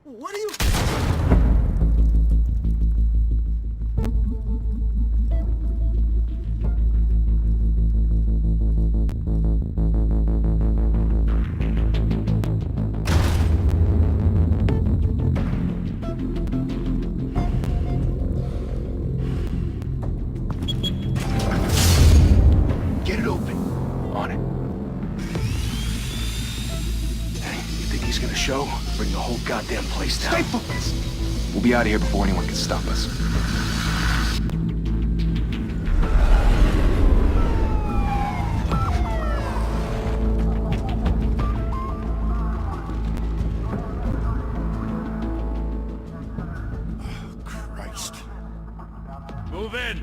What are you... Get it open. On it. Hey, you think he's gonna show? Bring the whole goddamn place down. Stay focused. We'll be out of here before anyone can stop us. Christ. Move in!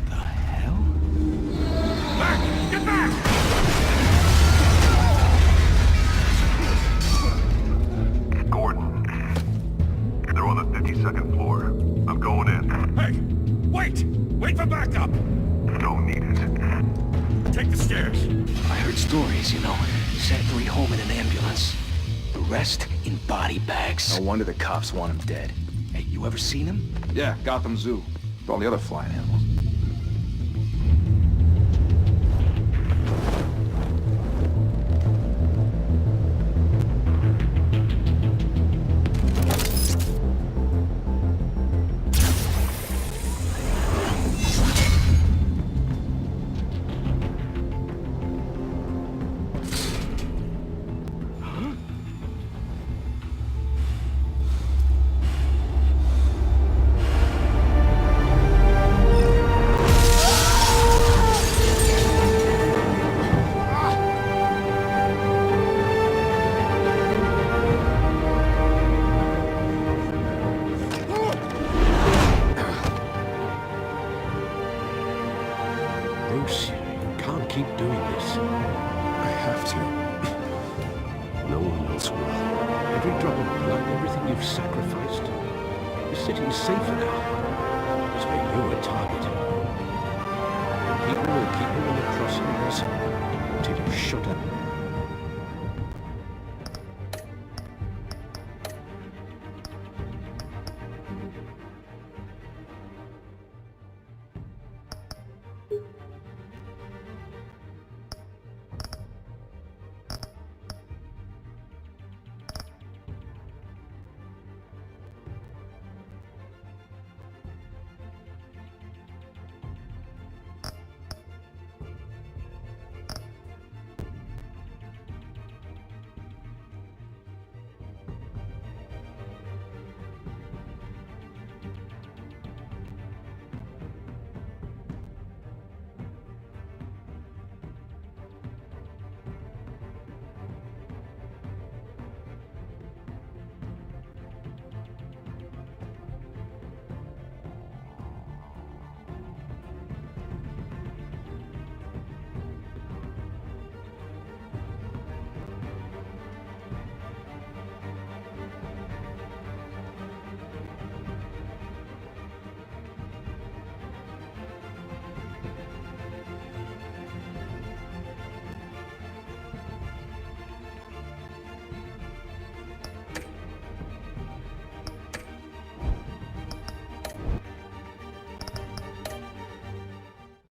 The hell? Back! Get back! Gordon. They're on the 52nd floor. I'm going in. Hey! Wait! Wait for backup! Don't need it. Take the stairs. I heard stories, you know. Sent 3 home in an ambulance. The rest in body bags. No wonder the cops want him dead. Hey, you ever seen him? Yeah, Gotham Zoo. With all the other flying animals. Bruce, you can't keep doing this. I have to. No one else will. Every drop of blood, everything you've sacrificed. The city's safer now. It's where you a target. And people will keep you in the crosshairs until you shut up.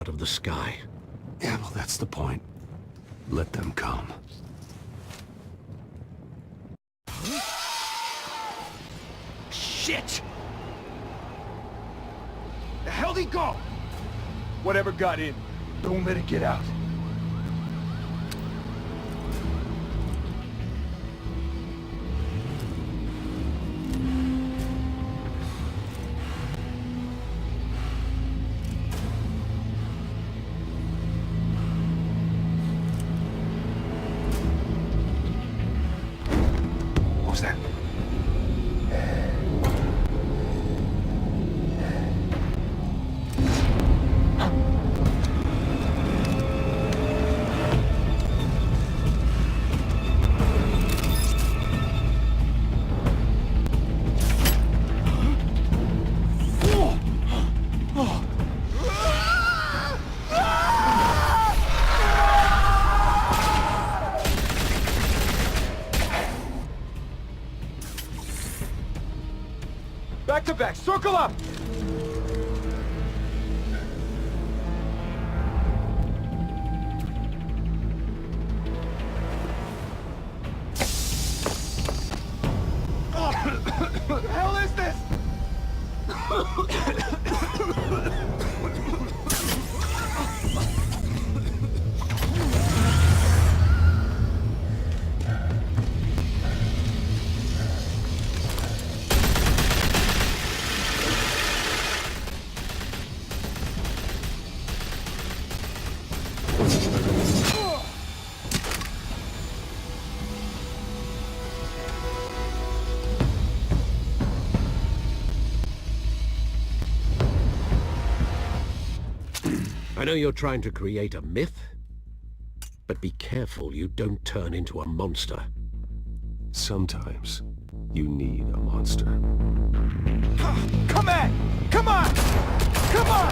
Out of the sky. Yeah, well, that's the point. Let them come. Shit! The hell'd he go? Whatever got in, don't let it get out. What was that? Back to back, circle up! What the hell is this? I know you're trying to create a myth, but be careful you don't turn into a monster. Sometimes you need a monster. Come at! Come on! Come on!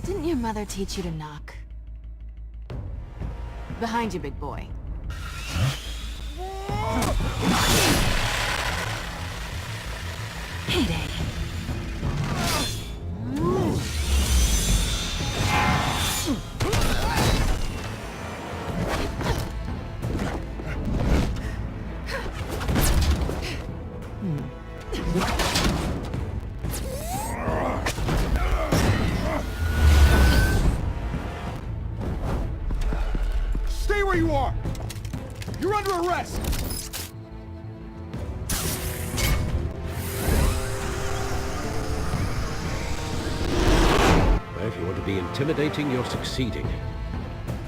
Didn't your mother teach you to knock? Behind you, big boy. Heyday. Stay where you are! You're under arrest! Well, if you want to be intimidating, you're succeeding.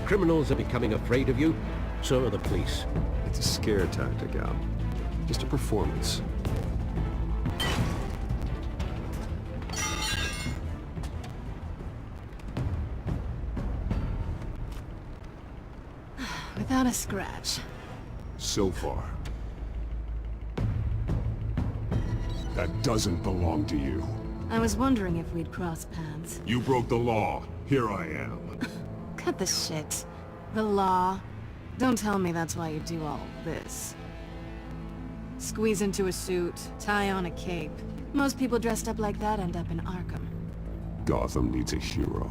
Criminals are becoming afraid of you, so are the police. It's a scare tactic, Al. Just a performance. Without a scratch. So far. That doesn't belong to you. I was wondering if we'd cross paths. You broke the law. Here I am. Cut the shit. The law. Don't tell me that's why you do all this. Squeeze into a suit, tie on a cape. Most people dressed up like that end up in Arkham. Gotham needs a hero.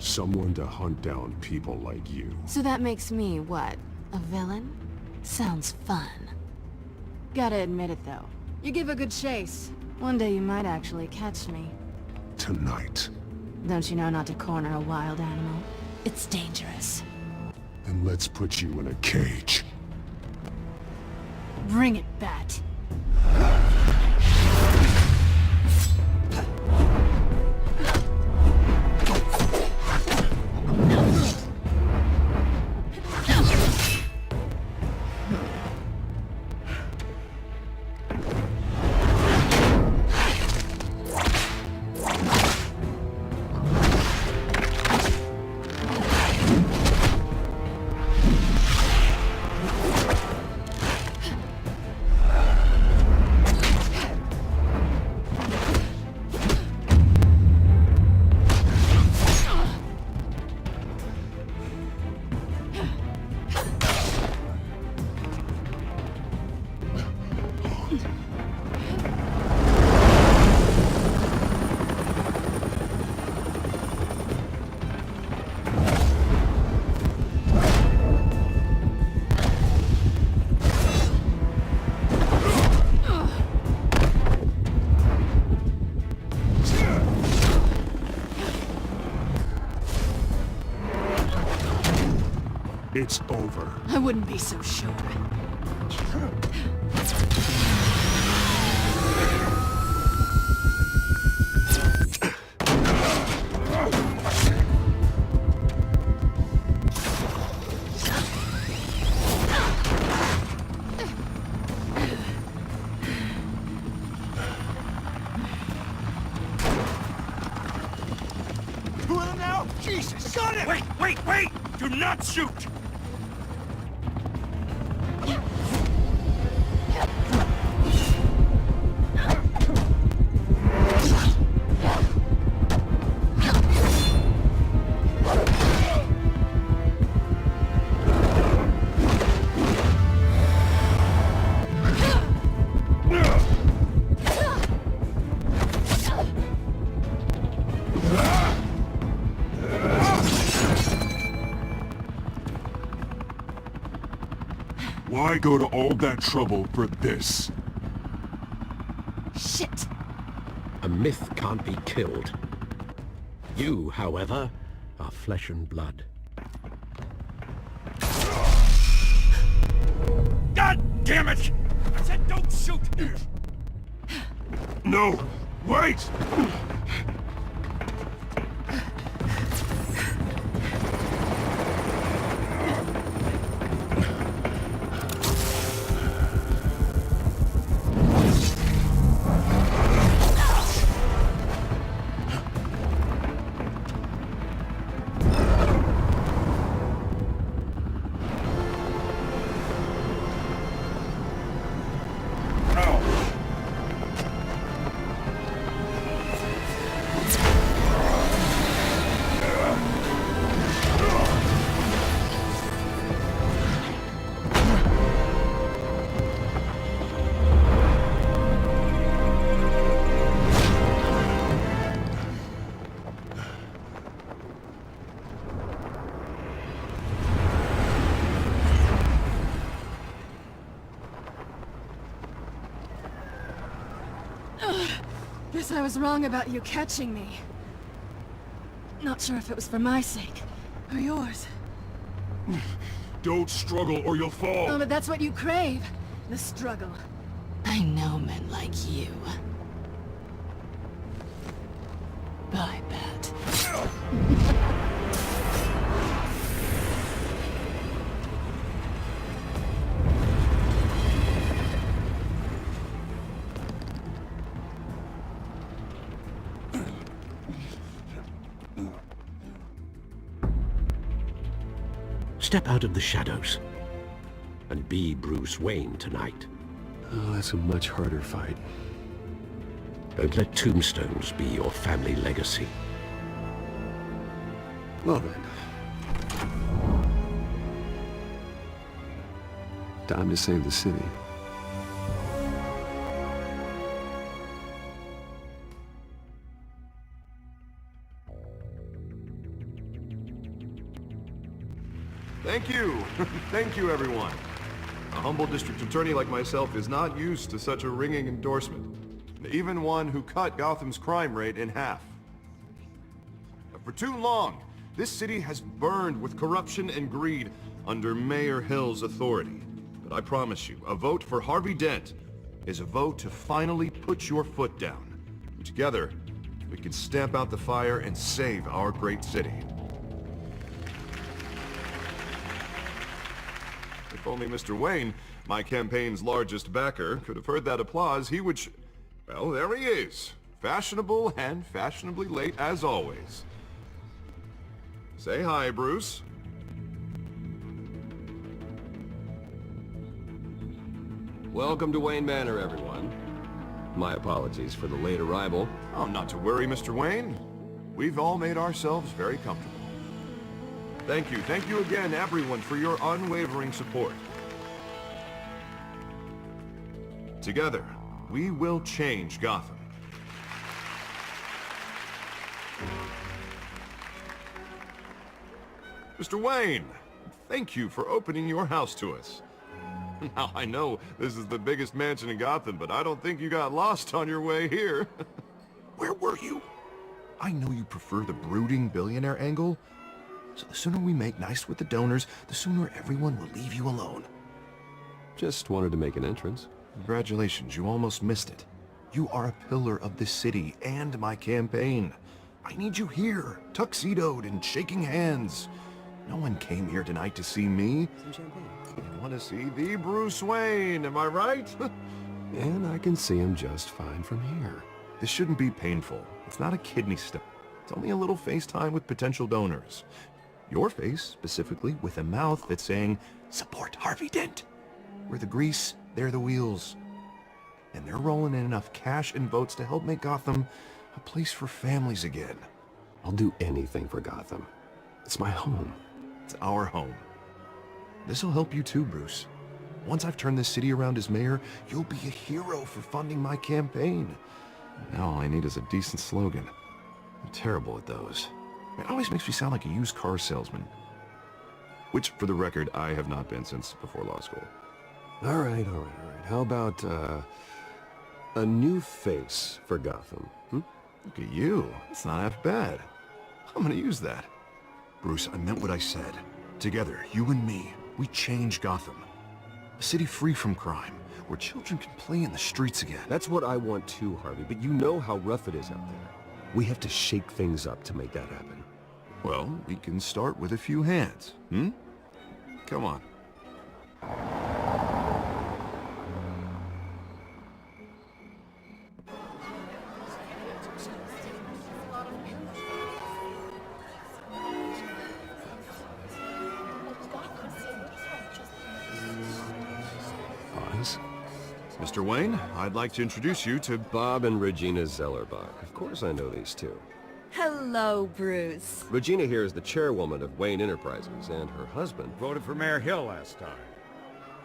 Someone to hunt down people like you. So that makes me, what, a villain? Sounds fun. Gotta admit it, though. You give a good chase. One day you might actually catch me. Tonight. Don't you know not to corner a wild animal? It's dangerous. Then let's put you in a cage. Bring it, Bat. It's over. I wouldn't be so sure. Who are them now? Jesus! Got it! Wait! Do not shoot! Why go to all that trouble for this? Shit! A myth can't be killed. You, however, are flesh and blood. God damn it! I said don't shoot! No! Wait! Guess I was wrong about you catching me. Not sure if it was for my sake, or yours. Don't struggle or you'll fall! Oh, but that's what you crave. The struggle. I know men like you. Bye, Pat. Step out of the shadows and be Bruce Wayne tonight. Oh, that's a much harder fight. Don't let tombstones be your family legacy. Well then. Time to save the city. Thank you. Thank you, everyone. A humble district attorney like myself is not used to such a ringing endorsement. Even one who cut Gotham's crime rate in half. For too long, this city has burned with corruption and greed under Mayor Hill's authority. But I promise you, a vote for Harvey Dent is a vote to finally put your foot down. Together, we can stamp out the fire and save our great city. If only Mr. Wayne, my campaign's largest backer, could have heard that applause, he would well, there he is. Fashionable and fashionably late as always. Say hi, Bruce. Welcome to Wayne Manor, everyone. My apologies for the late arrival. Oh, not to worry, Mr. Wayne. We've all made ourselves very comfortable. Thank you again, everyone, for your unwavering support. Together, we will change Gotham. Mr. Wayne, thank you for opening your house to us. Now, I know this is the biggest mansion in Gotham, but I don't think you got lost on your way here. Where were you? I know you prefer the brooding billionaire angle. So the sooner we make nice with the donors, the sooner everyone will leave you alone. Just wanted to make an entrance. Congratulations, you almost missed it. You are a pillar of this city and my campaign. I need you here, tuxedoed and shaking hands. No one came here tonight to see me. Some champagne. They want to see the Bruce Wayne, am I right? And I can see him just fine from here. This shouldn't be painful. It's not a kidney stone. It's only a little FaceTime with potential donors. Your face, specifically, with a mouth that's saying, support Harvey Dent. We're the grease, they're the wheels. And they're rolling in enough cash and votes to help make Gotham a place for families again. I'll do anything for Gotham. It's my home. It's our home. This'll help you too, Bruce. Once I've turned this city around as mayor, you'll be a hero for funding my campaign. Now all I need is a decent slogan. I'm terrible at those. It always makes me sound like a used car salesman. Which, for the record, I have not been since before law school. All right. How about, a new face for Gotham, hmm? Look at you. It's not half bad. I'm gonna use that. Bruce, I meant what I said. Together, you and me, we change Gotham. A city free from crime, where children can play in the streets again. That's what I want too, Harvey, but you know how rough it is out there. We have to shake things up to make that happen. Well, we can start with a few hands, hmm? Come on. Pause. Mr. Wayne, I'd like to introduce you to... Bob and Regina Zellerbach. Of course I know these two. Hello, Bruce. Regina here is the chairwoman of Wayne Enterprises, and her husband... Voted for Mayor Hill last time.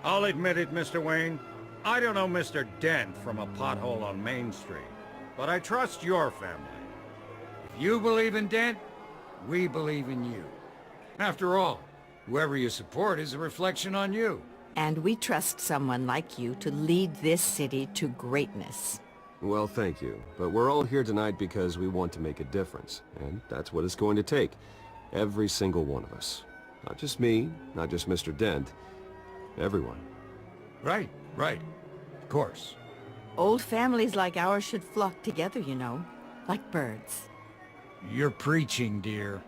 I'll admit it, Mr. Wayne. I don't know Mr. Dent from a pothole on Main Street, but I trust your family. If you believe in Dent, we believe in you. After all, whoever you support is a reflection on you. And we trust someone like you to lead this city to greatness. Well, thank you. But we're all here tonight because we want to make a difference. And that's what it's going to take. Every single one of us. Not just me, not just Mr. Dent. Everyone. Right. Of course. Old families like ours should flock together, you know, like birds. You're preaching, dear.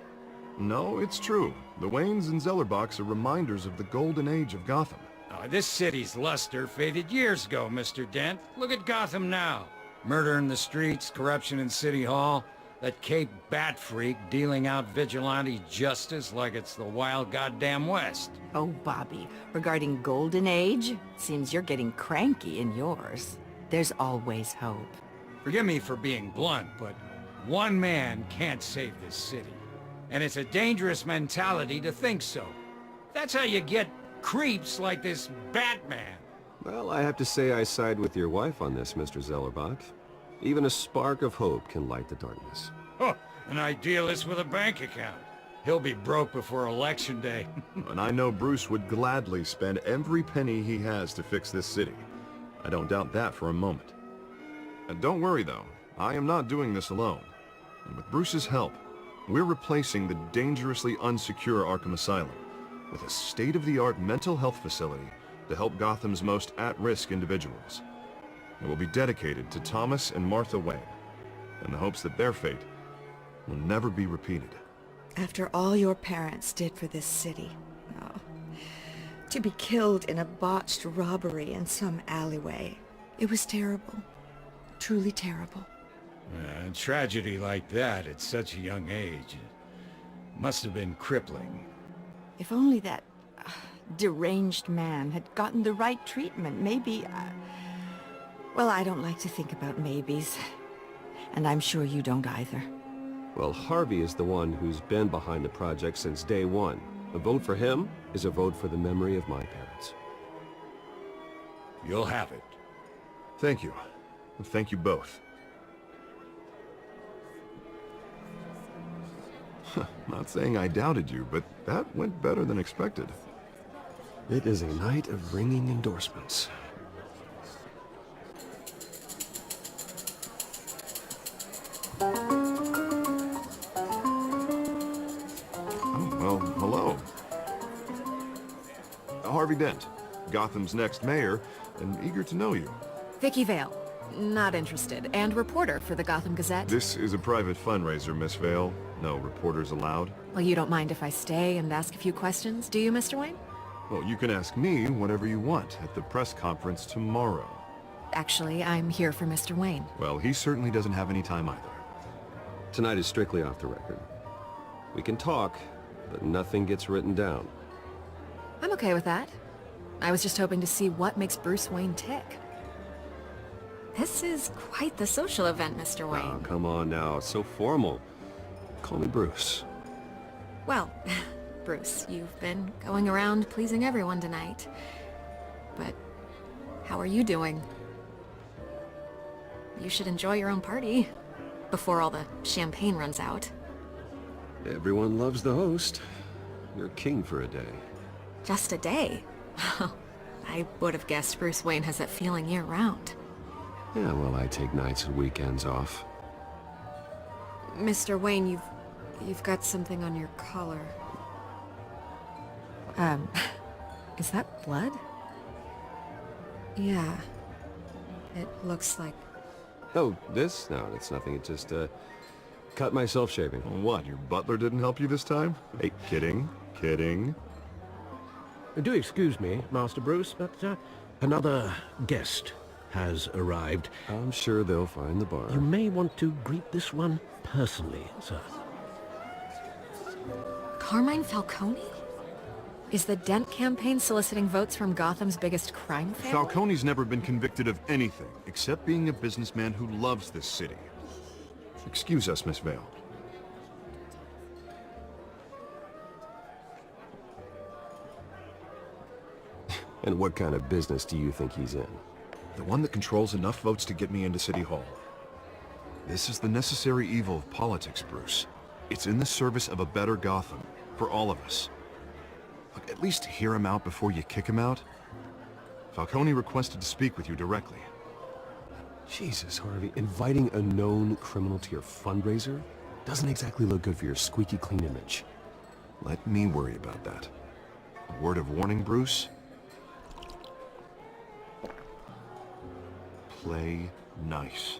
No, it's true. The Waynes and Zellerbachs are reminders of the golden age of Gotham. This city's luster faded years ago, Mr. Dent. Look at Gotham now. Murder in the streets, corruption in City Hall, that Cape Bat freak dealing out vigilante justice like it's the wild goddamn West. Oh, Bobby, regarding Golden Age, seems you're getting cranky in yours. There's always hope. Forgive me for being blunt, but one man can't save this city. And it's a dangerous mentality to think so. That's how you get creeps like this Batman. Well, I have to say I side with your wife on this, Mr. Zellerbach. Even a spark of hope can light the darkness. Oh, an idealist with a bank account. He'll be broke before Election Day. And I know Bruce would gladly spend every penny he has to fix this city. I don't doubt that for a moment. And don't worry, though. I am not doing this alone. And with Bruce's help, we're replacing the dangerously unsecure Arkham Asylum with a state-of-the-art mental health facility to help Gotham's most at-risk individuals. It will be dedicated to Thomas and Martha Wayne, in the hopes that their fate will never be repeated. After all your parents did for this city, oh, to be killed in a botched robbery in some alleyway, it was terrible. Truly terrible. A tragedy like that at such a young age must have been crippling. If only that deranged man had gotten the right treatment, maybe... Well, I don't like to think about maybes. And I'm sure you don't either. Well, Harvey is the one who's been behind the project since day one. A vote for him is a vote for the memory of my parents. You'll have it. Thank you. Thank you both. Not saying I doubted you, but that went better than expected. It is a night of ringing endorsements. Oh, well, Harvey Dent, Gotham's next mayor, and eager to know you. Vicky Vale. Not interested. And reporter for the Gotham Gazette. This is a private fundraiser, Miss Vale. No reporters allowed. Well, you don't mind if I stay and ask a few questions, do you, Mr. Wayne? Well, you can ask me whatever you want at the press conference tomorrow. Actually, I'm here for Mr. Wayne. Well, he certainly doesn't have any time either. Tonight is strictly off the record. We can talk, but nothing gets written down. I'm okay with that. I was just hoping to see what makes Bruce Wayne tick. This is quite the social event, Mr. Wayne. Oh, come on now. It's so formal. Call me Bruce. Well, Bruce, you've been going around pleasing everyone tonight. But how are you doing? You should enjoy your own party before all the champagne runs out. Everyone loves the host. You're king for a day. Just a day? I would have guessed Bruce Wayne has that feeling year-round. Yeah, well, I take nights and weekends off. Mr. Wayne, you've got something on your collar. Is that blood? Yeah. It looks like... Oh, this? No, it's nothing. It just, cut myself shaving. What, your butler didn't help you this time? Hey, kidding, kidding. Do excuse me, Master Bruce, but another guest has arrived. I'm sure they'll find the bar. You may want to greet this one personally, sir. Carmine Falcone? Is the Dent campaign soliciting votes from Gotham's biggest crime family? Falcone's never been convicted of anything, except being a businessman who loves this city. Excuse us, Miss Vale. And what kind of business do you think he's in? The one that controls enough votes to get me into City Hall. This is the necessary evil of politics, Bruce. It's in the service of a better Gotham, for all of us. Look, at least hear him out before you kick him out. Falcone requested to speak with you directly. Jesus, Harvey, inviting a known criminal to your fundraiser doesn't exactly look good for your squeaky clean image. Let me worry about that. A word of warning, Bruce? Play nice.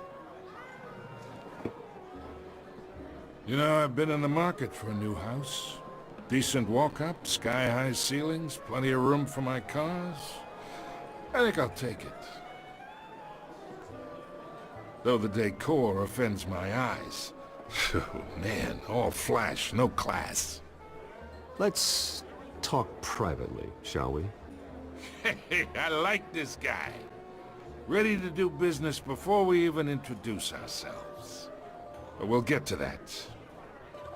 You know, I've been in the market for a new house. Decent walk-up, sky-high ceilings, plenty of room for my cars. I think I'll take it. Though the decor offends my eyes. Oh, man, all flash, no class. Let's talk privately, shall we? Hey, I like this guy. Ready to do business before we even introduce ourselves. But we'll get to that.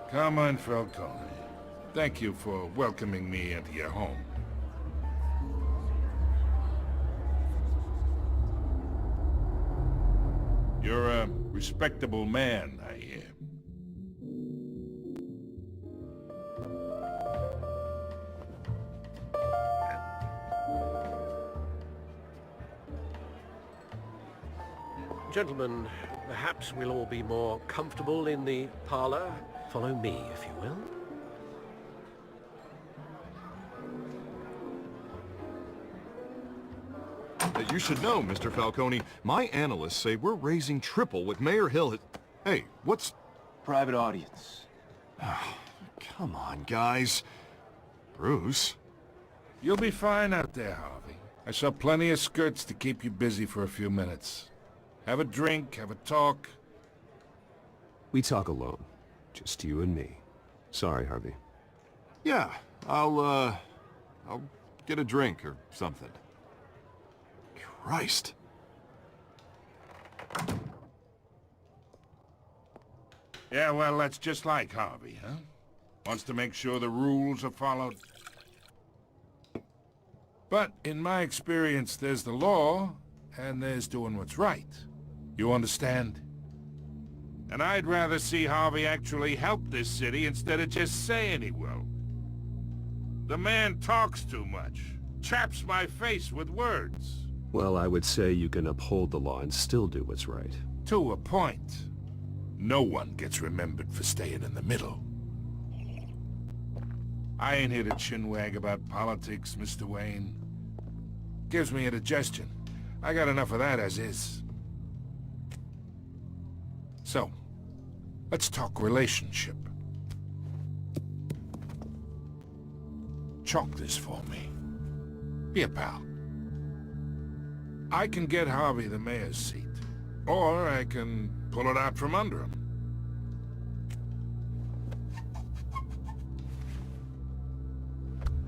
Carmine Falcone, thank you for welcoming me into your home. You're a respectable man, I hear. Gentlemen, perhaps we'll all be more comfortable in the parlor. Follow me, if you will. You should know, Mr. Falcone, my analysts say we're raising triple what Mayor Hill has... Hey, what's... Private audience. Oh, come on, guys. Bruce? You'll be fine out there, Harvey. I saw plenty of skirts to keep you busy for a few minutes. Have a drink, have a talk. We talk alone. Just you and me. Sorry, Harvey. Yeah, I'll get a drink or something. Christ. Yeah, well, that's just like Harvey, huh? Wants to make sure the rules are followed. But in my experience, there's the law, and there's doing what's right. You understand? And I'd rather see Harvey actually help this city instead of just saying he will. The man talks too much. Chaps my face with words. Well, I would say you can uphold the law and still do what's right. To a point. No one gets remembered for staying in the middle. I ain't here to chinwag about politics, Mr. Wayne. Gives me indigestion. I got enough of that as is. So, let's talk relationship. Chalk this for me. Be a pal. I can get Harvey the mayor's seat, or I can pull it out from under him.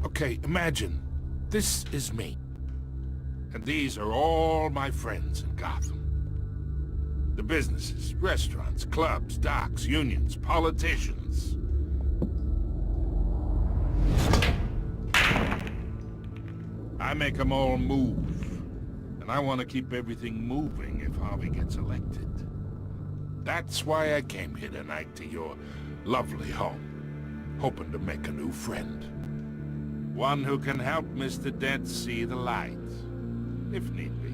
Okay, imagine this is me. And these are all my friends in Gotham. The businesses, restaurants, clubs, docks, unions, politicians. I make them all move. And I want to keep everything moving if Harvey gets elected. That's why I came here tonight to your lovely home, hoping to make a new friend. One who can help Mr. Dent see the light, if need be.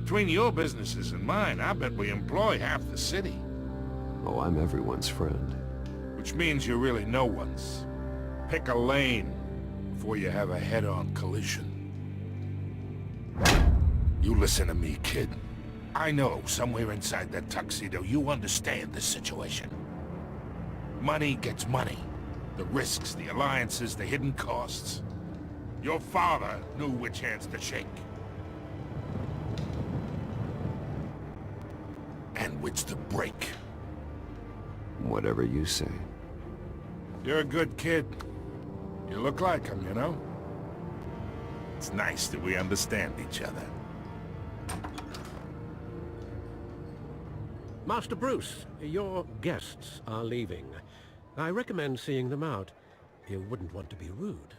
Between your businesses and mine, I bet we employ half the city. Oh, I'm everyone's friend. Which means you're really no one's. Pick a lane before you have a head-on collision. You listen to me, kid. I know somewhere inside that tuxedo you understand the situation. Money gets money. The risks, the alliances, the hidden costs. Your father knew which hands to shake. And which to break. Whatever you say. You're a good kid. You look like him, you know? It's nice that we understand each other. Master Bruce, your guests are leaving. I recommend seeing them out. You wouldn't want to be rude.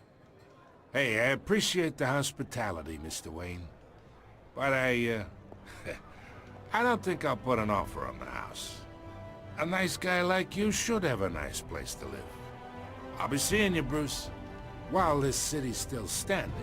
Hey, I appreciate the hospitality, Mr. Wayne. But I don't think I'll put an offer on the house. A nice guy like you should have a nice place to live. I'll be seeing you, Bruce, while this city's still standing.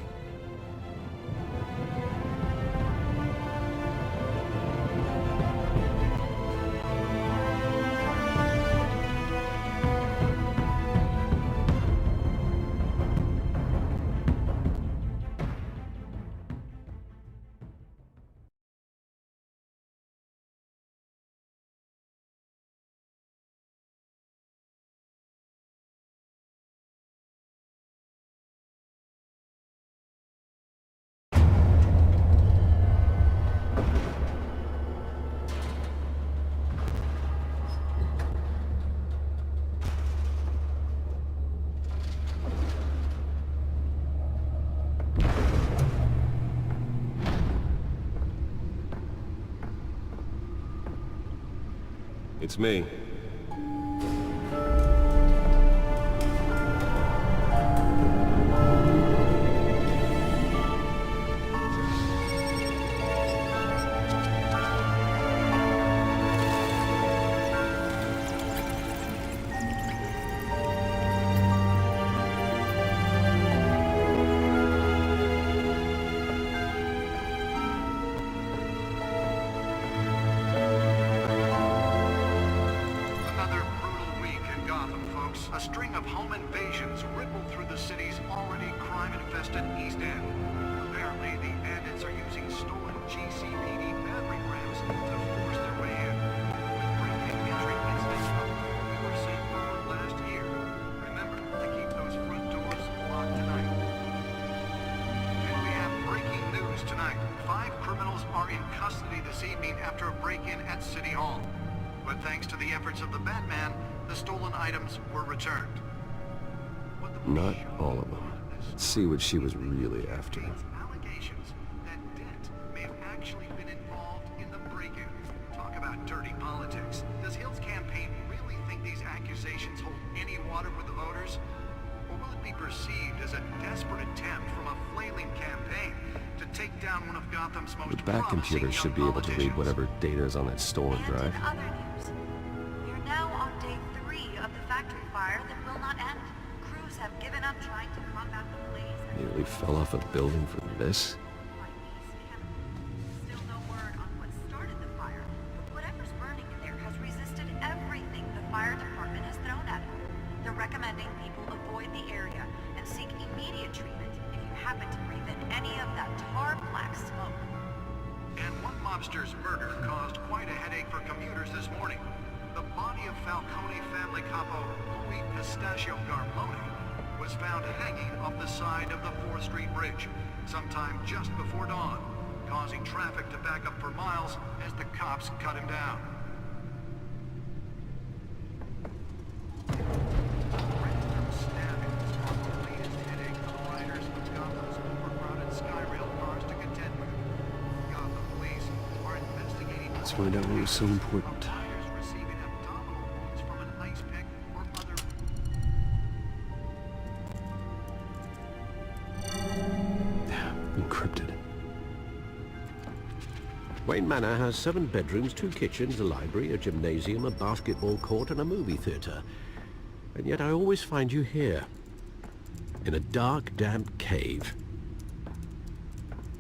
It's me. A string of home invasions rippled through the city's already crime-infested East End. Apparently, the bandits are using stolen GCPD battering rams to force their way in. With break-in entry incidents up we were seeing over last year. Remember to keep those front doors locked tonight. And we have breaking news tonight. 5 criminals are in custody this evening after a break-in at City Hall. But thanks to the efforts of the Batman, the stolen items were returned. Not all of them. Let's see what she was really after. Allegations that Dent may have actually been involved in the break-in. Talk about dirty politics. Does Hill's campaign really think these accusations hold any water with the voters? Or will it be perceived as a desperate attempt from a flailing campaign to take down one of Gotham's most The back computer should be able to read whatever data is on that stolen drive. In other news, we are now on day 3 of the factory fire that will not end. Crews have given up trying to combat the blaze. Nearly fell off a building for this. Still no word on what started the fire, but whatever's burning in there has resisted everything the fire department has thrown at it. They're recommending people avoid the area and seek immediate treatment if you happen to breathe in any of that tar Pistachio Garmoni, was found hanging off the side of the 4th Street Bridge sometime just before dawn, causing traffic to back up for miles as the cops cut him down. Random stabbings are the latest headache for the riders of Gotham's overcrowded Skyrail cars to contend with. Gotham police are investigating... Let's find out what was so important. riders receiving abdominal wounds from an ice pick or other... Encrypted. Wayne Manor has 7 bedrooms, 2 kitchens, a library, a gymnasium, a basketball court, and a movie theater. And yet I always find you here, in a dark, damp cave,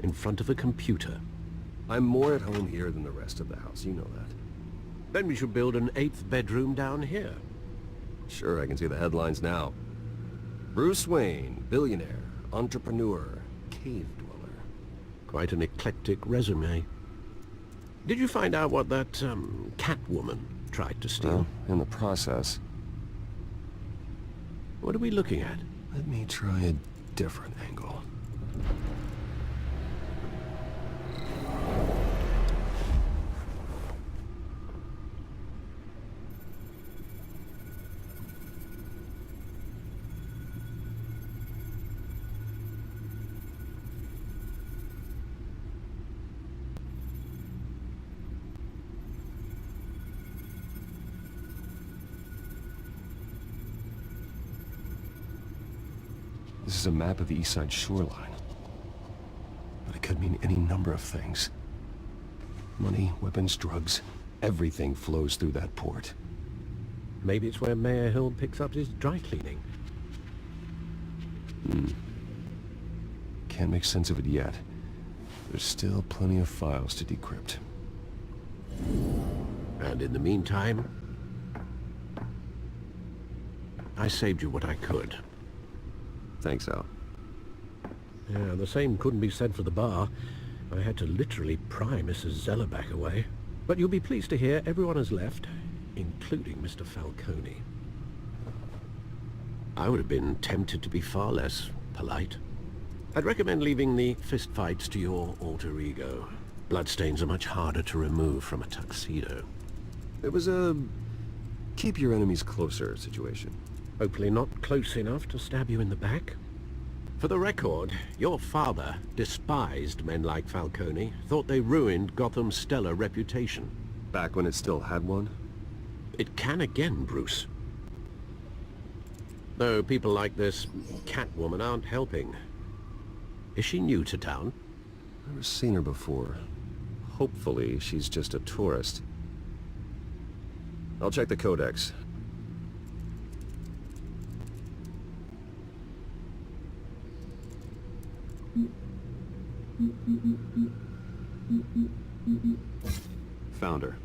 in front of a computer. I'm more at home here than the rest of the house, you know that. Then we should build an 8th bedroom down here. Sure, I can see the headlines now. Bruce Wayne, billionaire, entrepreneur, cave dweller. Quite an eclectic resume. Did you find out what that, Catwoman tried to steal? Well, in the process. What are we looking at? Let me try a different angle. This is a map of the East Side shoreline. But it could mean any number of things. Money, weapons, drugs, everything flows through that port. Maybe it's where Mayor Hill picks up his dry cleaning. Can't make sense of it yet. There's still plenty of files to decrypt. And in the meantime, I saved you what I could. Thanks, Al. Yeah, the same couldn't be said for the bar. I had to literally pry Mrs. Zeller back away. But you'll be pleased to hear everyone has left, including Mr. Falcone. I would have been tempted to be far less polite. I'd recommend leaving the fistfights to your alter ego. Bloodstains are much harder to remove from a tuxedo. It was a keep your enemies closer situation. Hopefully not close enough to stab you in the back. For the record, your father despised men like Falcone, thought they ruined Gotham's stellar reputation. Back when it still had one? It can again, Bruce. Though people like this Catwoman aren't helping. Is she new to town? Never seen her before. Hopefully, she's just a tourist. I'll check the codex. Found her.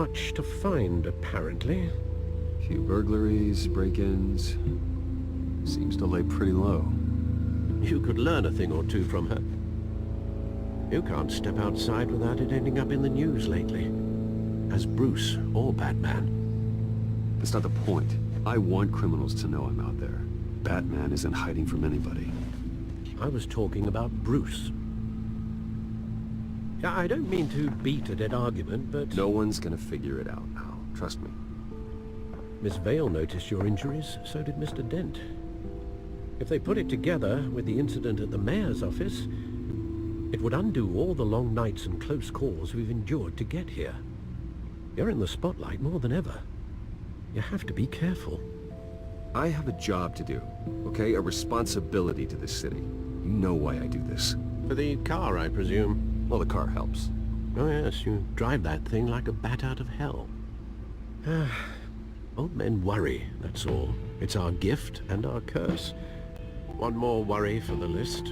much to find, apparently. Few burglaries, break-ins. Seems to lay pretty low. You could learn a thing or two from her. You can't step outside without it ending up in the news lately. As Bruce or Batman. That's not the point. I want criminals to know I'm out there. Batman isn't hiding from anybody. I was talking about Bruce. I don't mean to beat a dead argument, but... No one's gonna figure it out, Al. Trust me. Miss Vale noticed your injuries, so did Mr. Dent. If they put it together with the incident at the mayor's office, it would undo all the long nights and close calls we've endured to get here. You're in the spotlight more than ever. You have to be careful. I have a job to do, okay? A responsibility to this city. You know why I do this. For the car, I presume. Well, the car helps. Oh yes, you drive that thing like a bat out of hell. Old men worry, that's all. It's our gift and our curse. One more worry for the list.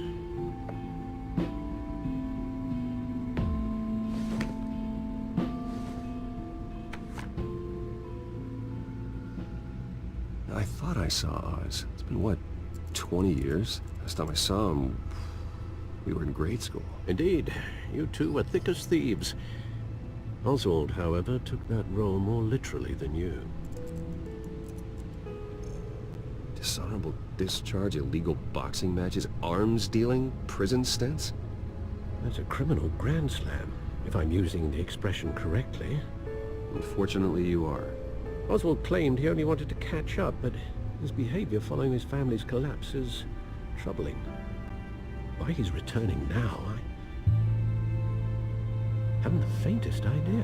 I thought I saw Oz. It's been, what, 20 years? Last time I saw him, we were in grade school. Indeed. You two were thick as thieves. Oswald, however, took that role more literally than you. Dishonorable discharge, illegal boxing matches, arms dealing, prison stints? That's a criminal grand slam, if I'm using the expression correctly. Unfortunately, you are. Oswald claimed he only wanted to catch up, but his behavior following his family's collapse is troubling. Why he's returning now, I haven't the faintest idea.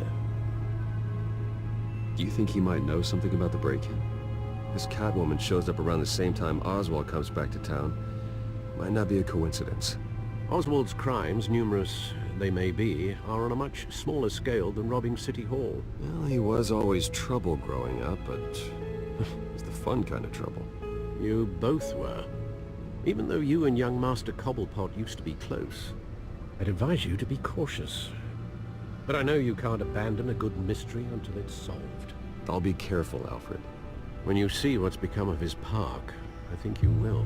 Do you think he might know something about the break-in? This Catwoman shows up around the same time Oswald comes back to town. Might not be a coincidence. Oswald's crimes, numerous they may be, are on a much smaller scale than robbing City Hall. Well, he was always trouble growing up, but it's the fun kind of trouble. You both were. Even though you and young Master Cobblepot used to be close, I'd advise you to be cautious. But I know you can't abandon a good mystery until it's solved. I'll be careful, Alfred. When you see what's become of his park, I think you will.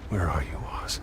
Where are you, Oz?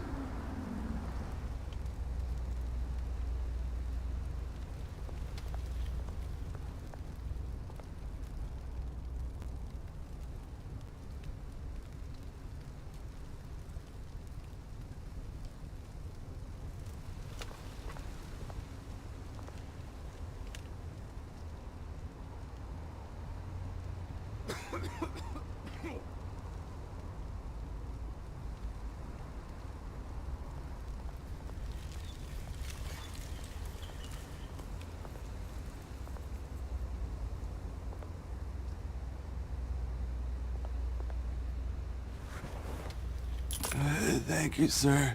Thank you, sir.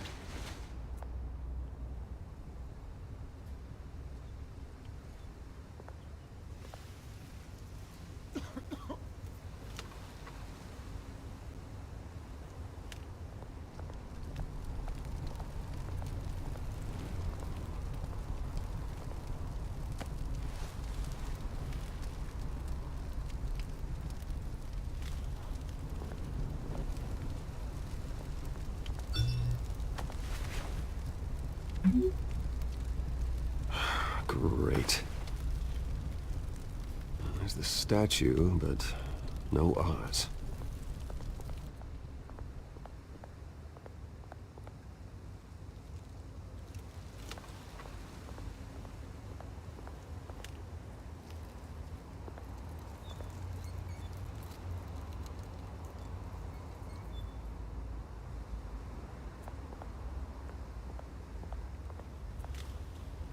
Great. There's the statue, but no Oz.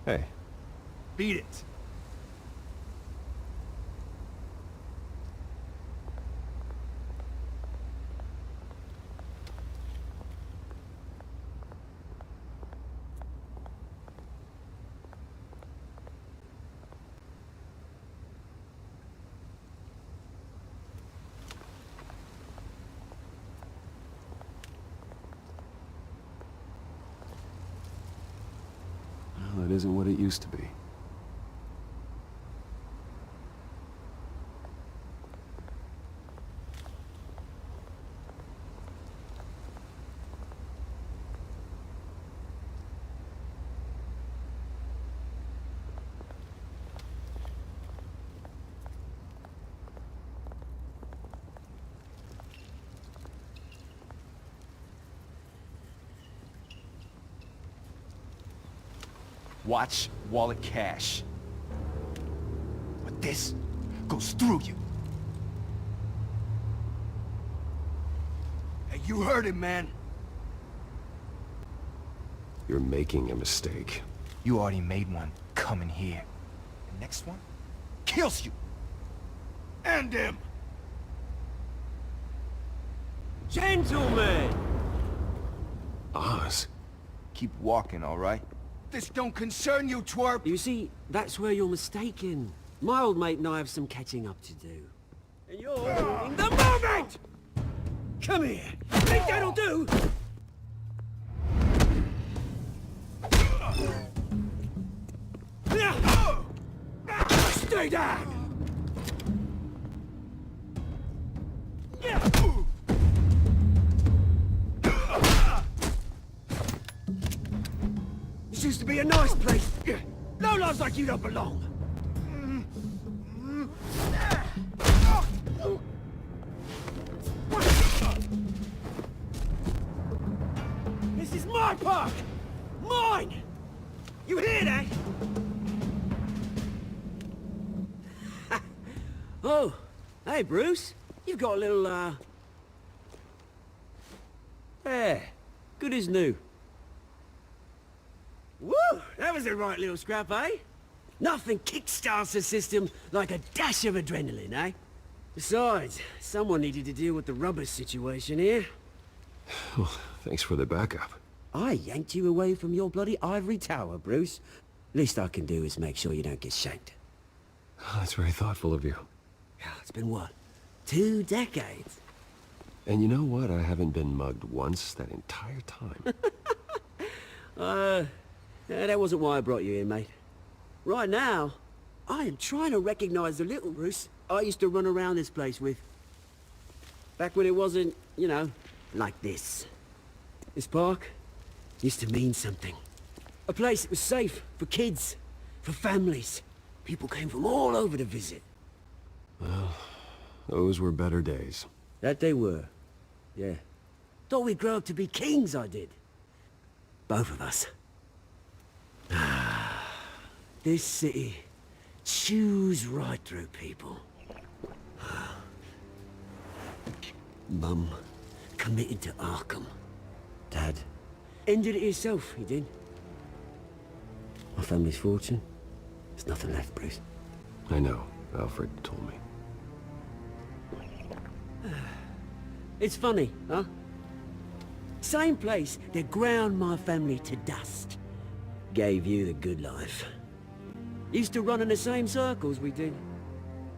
Hey, Beat it. Well, it isn't what it used to be. Watch wallet cash. But this goes through you. Hey, you heard it, man. You're making a mistake. You already made one coming here. The next one kills you. And him. Gentlemen! Oz. Keep walking, all right? This don't concern you, twerp! You see, that's where you're mistaken. My old mate and I have some catching up to do. And you're ruining the moment! Come here! Think that'll do? Stay down! This used to be a nice place. No lives like you don't belong. This is my park! Mine! You hear that? Oh, hey Bruce. You've got a little, Yeah, good as new. Woo! That was a right little scrap, eh? Nothing kickstarts the system like a dash of adrenaline, eh? Besides, someone needed to deal with the rubber situation here. Well, thanks for the backup. I yanked you away from your bloody ivory tower, Bruce. Least I can do is make sure you don't get shanked. That's very thoughtful of you. It's been what? 2 decades? And you know what? I haven't been mugged once that entire time. That wasn't why I brought you in, mate. Right now, I am trying to recognize the little Bruce I used to run around this place with. Back when it wasn't, you know, like this. This park used to mean something. A place that was safe for kids, for families. People came from all over to visit. Well, those were better days. That they were. Yeah. Thought we'd grow up to be kings, I did. Both of us. This city chews right through people. Mum committed to Arkham. Dad ended it himself, he did. My family's fortune, there's nothing left, Bruce. I know. Alfred told me. It's funny, huh? Same place that ground my family to dust. Gave you the good life. Used to run in the same circles we did.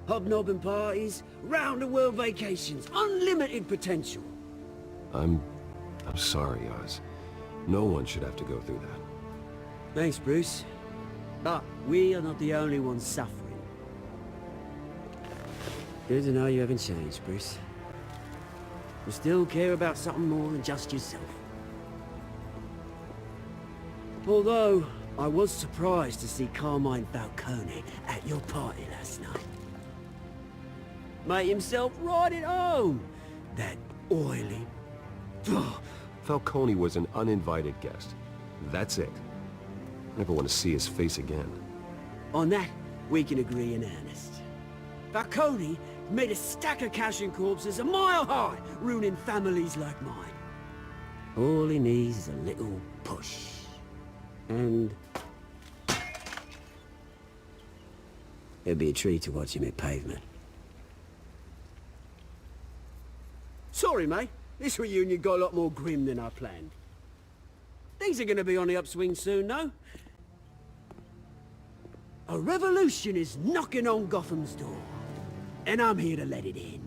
Hobnobbing parties, round-the-world vacations, unlimited potential. I'm sorry, Oz. No one should have to go through that. Thanks, Bruce. But we are not the only ones suffering. Good to know you haven't changed, Bruce. You still care about something more than just yourself. Although, I was surprised to see Carmine Falcone at your party last night. Made himself right at home. That oily... Falcone was an uninvited guest. That's it. Never want to see his face again. On that, we can agree in earnest. Falcone made a stack of cash and corpses a mile high, ruining families like mine. All he needs is a little push. And... It'd be a treat to watch him hit pavement. Sorry, mate. This reunion got a lot more grim than I planned. Things are gonna be on the upswing soon, though. A revolution is knocking on Gotham's door, and I'm here to let it in.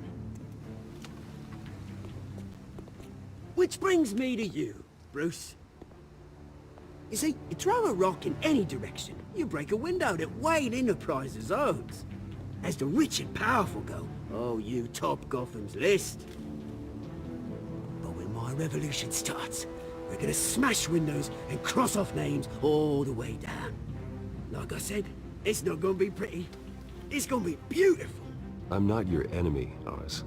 Which brings me to you, Bruce. You see, you throw a rock in any direction, you break a window that Wayne Enterprises owns. As the rich and powerful go, oh, you top Gotham's list. But when my revolution starts, we're gonna smash windows and cross off names all the way down. Like I said, it's not gonna be pretty. It's gonna be beautiful. I'm not your enemy, Oz.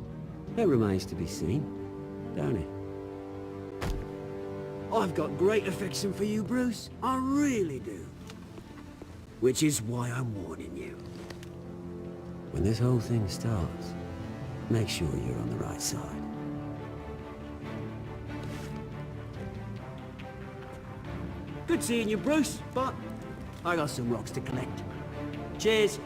That remains to be seen, don't it? I've got great affection for you, Bruce. I really do. Which is why I'm warning you. When this whole thing starts, make sure you're on the right side. Good seeing you, Bruce, but I got some rocks to collect. Cheers.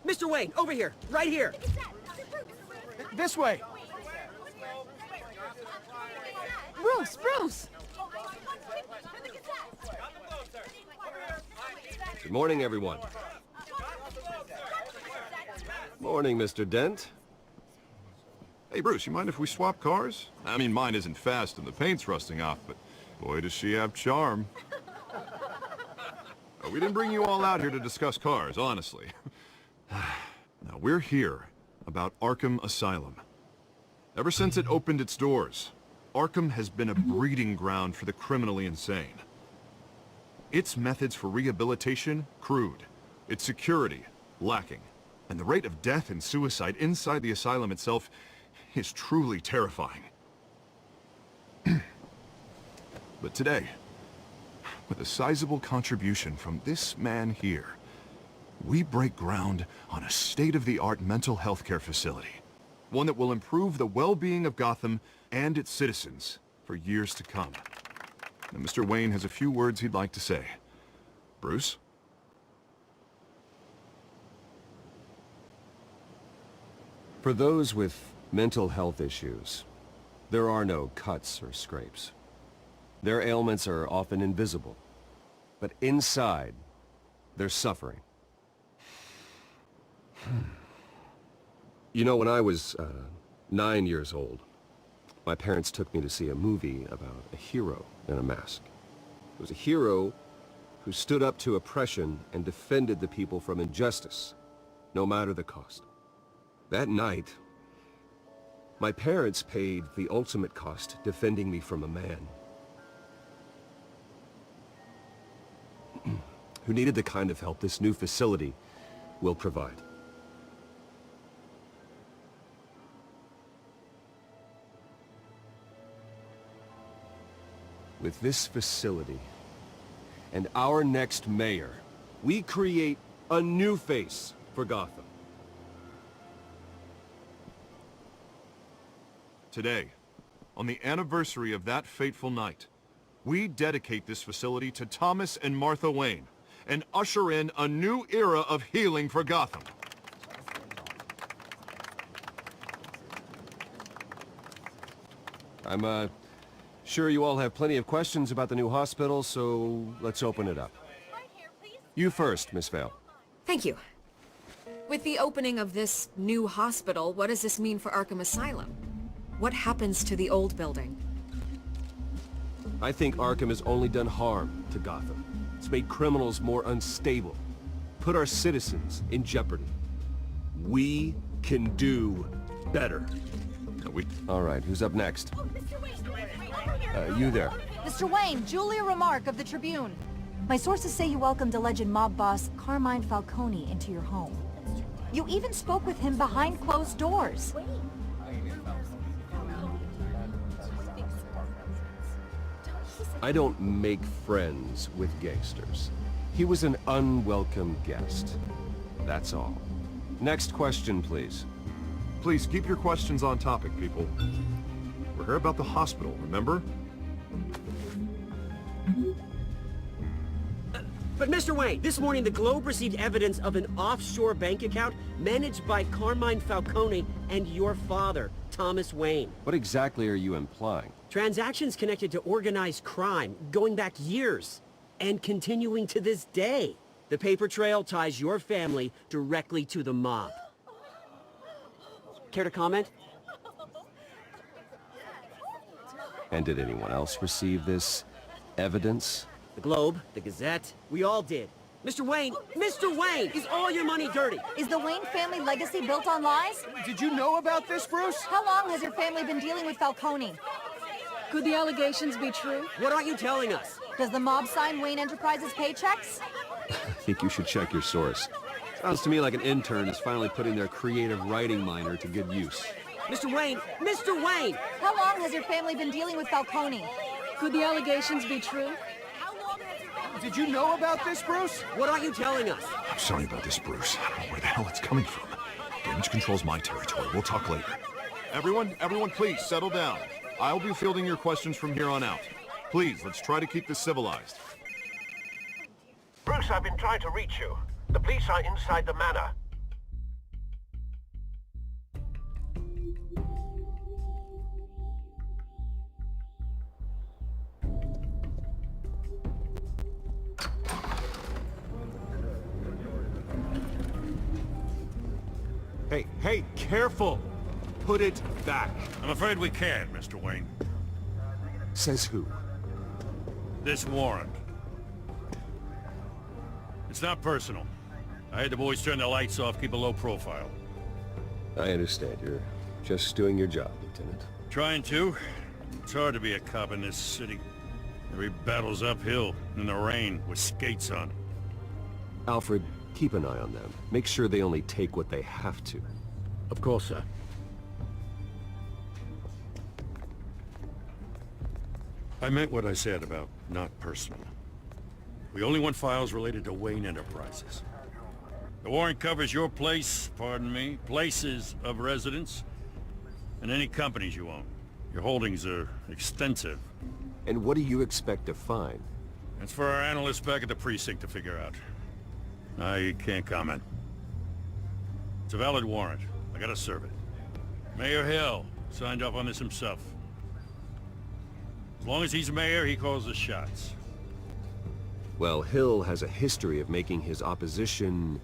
Mr. Wayne, over here, right here. This way. Bruce! Good morning, everyone. Morning, Mr. Dent. Hey, Bruce, you mind if we swap cars? I mean, mine isn't fast and the paint's rusting off, but boy, does she have charm. We didn't bring you all out here to discuss cars, honestly. Now, we're here about Arkham Asylum. Ever since it opened its doors, Arkham has been a breeding ground for the criminally insane. Its methods for rehabilitation, crude. Its security, lacking. And the rate of death and suicide inside the asylum itself is truly terrifying. But today, with a sizable contribution from this man here, we break ground on a state-of-the-art mental health care facility. One that will improve the well-being of Gotham and its citizens for years to come. Now, Mr. Wayne has a few words he'd like to say. Bruce? For those with mental health issues, there are no cuts or scrapes. Their ailments are often invisible, but inside, they're suffering. You know, when I was 9 years old, my parents took me to see a movie about a hero in a mask. It was a hero who stood up to oppression and defended the people from injustice, no matter the cost. That night, my parents paid the ultimate cost defending me from a man who needed the kind of help this new facility will provide. With this facility and our next mayor, we create a new face for Gotham. Today, on the anniversary of that fateful night, we dedicate this facility to Thomas and Martha Wayne and usher in a new era of healing for Gotham. I'm sure you all have plenty of questions about the new hospital, so let's open it up. You first, Miss Vale. Thank you. With the opening of this new hospital, what does this mean for Arkham Asylum? What happens to the old building? I think Arkham has only done harm to Gotham. It's made criminals more unstable. Put our citizens in jeopardy. We can do better. All right, who's up next? You there. Mr. Wayne, Julia Remark of the Tribune. My sources say you welcomed alleged mob boss Carmine Falcone into your home. You even spoke with him behind closed doors. I don't make friends with gangsters. He was an unwelcome guest. That's all. Next question, please. Please keep your questions on topic, people. We're here about the hospital, remember? But Mr. Wayne, this morning the Globe received evidence of an offshore bank account managed by Carmine Falcone and your father, Thomas Wayne. What exactly are you implying? Transactions connected to organized crime, going back years, and continuing to this day. The paper trail ties your family directly to the mob. Care to comment? And did anyone else receive this evidence? The Globe, the Gazette, we all did. Mr. Wayne, is all your money dirty? Is the Wayne family legacy built on lies? Did you know about this, Bruce? How long has your family been dealing with Falcone? Could the allegations be true? What aren't you telling us? Does the mob sign Wayne Enterprises paychecks? I think you should check your source. Sounds to me like an intern is finally putting their creative writing minor to good use. Mr. Wayne! How long has your family been dealing with Falcone? Could the allegations be true? Did you know about this, Bruce? What aren't you telling us? I'm sorry about this, Bruce. I don't know where the hell it's coming from. Damage control's my territory. We'll talk later. Everyone, please, settle down. I'll be fielding your questions from here on out. Please, let's try to keep this civilized. Bruce, I've been trying to reach you. The police are inside the manor. Hey, careful! Put it back. I'm afraid we can't, Mr. Wayne. Says who? This warrant. It's not personal. I had the boys turn the lights off, keep a low profile. I understand. You're just doing your job, Lieutenant. Trying to. It's hard to be a cop in this city. Every battle's uphill, in the rain, with skates on. Alfred, keep an eye on them. Make sure they only take what they have to. Of course, sir. I meant what I said about not personal. We only want files related to Wayne Enterprises. The warrant covers your place, pardon me, places of residence, and any companies you own. Your holdings are extensive. And what do you expect to find? That's for our analysts back at the precinct to figure out. I can't comment. It's a valid warrant. I gotta serve it. Mayor Hill signed off on this himself. As long as he's mayor, he calls the shots. Well, Hill has a history of making his opposition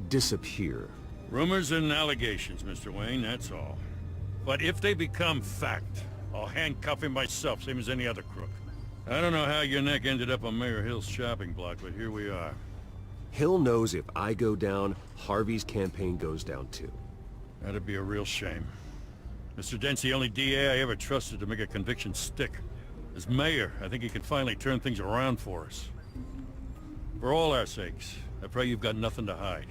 disappear. Rumors and allegations, Mr. Wayne, that's all. But if they become fact, I'll handcuff him myself, same as any other crook. I don't know how your neck ended up on Mayor Hill's shopping block, but here we are. Hill knows if I go down, Harvey's campaign goes down too. That'd be a real shame. Mr. Dent's the only DA I ever trusted to make a conviction stick. As mayor, I think he can finally turn things around for us. For all our sakes, I pray you've got nothing to hide.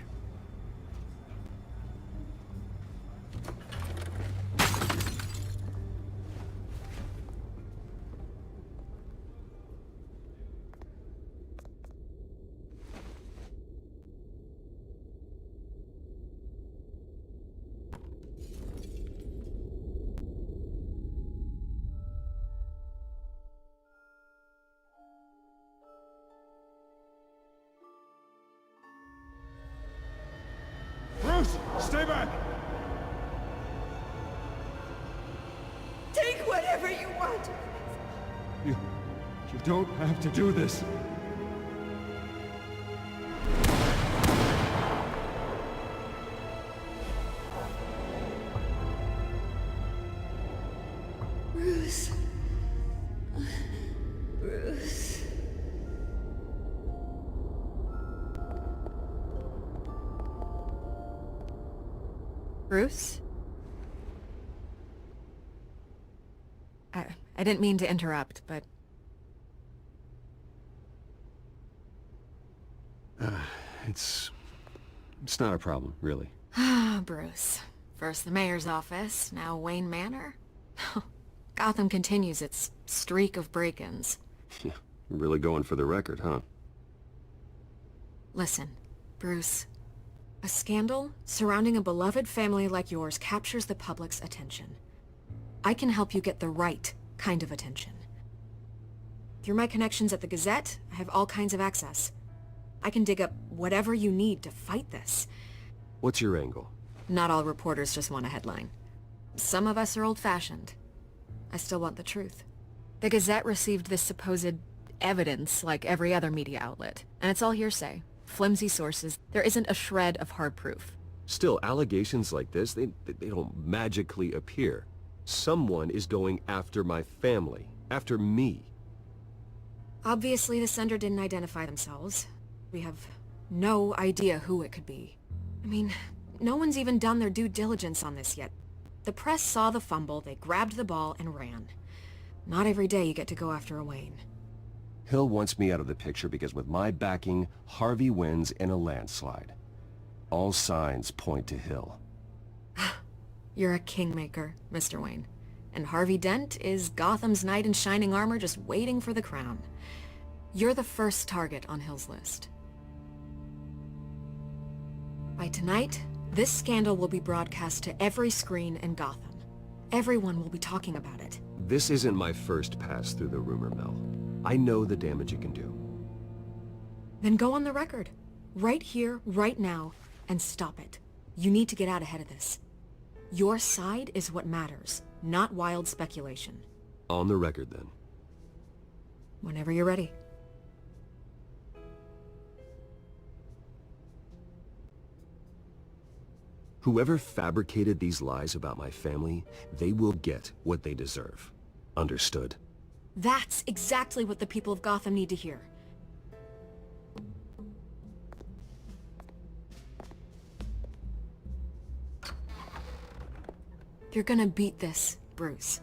Bruce, stay back! Take whatever you want. You don't have to do this. Bruce. Bruce. Bruce? I didn't mean to interrupt, but... It's not a problem, really. Ah, Bruce. First the mayor's office, now Wayne Manor. Gotham continues its streak of break-ins. Yeah, really going for the record, huh? Listen, Bruce. A scandal surrounding a beloved family like yours captures the public's attention. I can help you get the right kind of attention. Through my connections at the Gazette, I have all kinds of access. I can dig up whatever you need to fight this. What's your angle? Not all reporters just want a headline. Some of us are old-fashioned. I still want the truth. The Gazette received this supposed evidence like every other media outlet, and it's all hearsay. Flimsy sources. There isn't a shred of hard proof. Still, allegations like this, they don't magically appear. Someone is going after my family. After me. Obviously, the sender didn't identify themselves. We have no idea who it could be. I mean, no one's even done their due diligence on this yet. The press saw the fumble, they grabbed the ball and ran. Not every day you get to go after a Wayne. Hill wants me out of the picture because with my backing, Harvey wins in a landslide. All signs point to Hill. You're a kingmaker, Mr. Wayne. And Harvey Dent is Gotham's knight in shining armor just waiting for the crown. You're the first target on Hill's list. By tonight, this scandal will be broadcast to every screen in Gotham. Everyone will be talking about it. This isn't my first pass through the rumor mill. I know the damage it can do. Then go on the record. Right here, right now, and stop it. You need to get out ahead of this. Your side is what matters, not wild speculation. On the record, then. Whenever you're ready. Whoever fabricated these lies about my family, they will get what they deserve. Understood? That's exactly what the people of Gotham need to hear. You're gonna beat this, Bruce.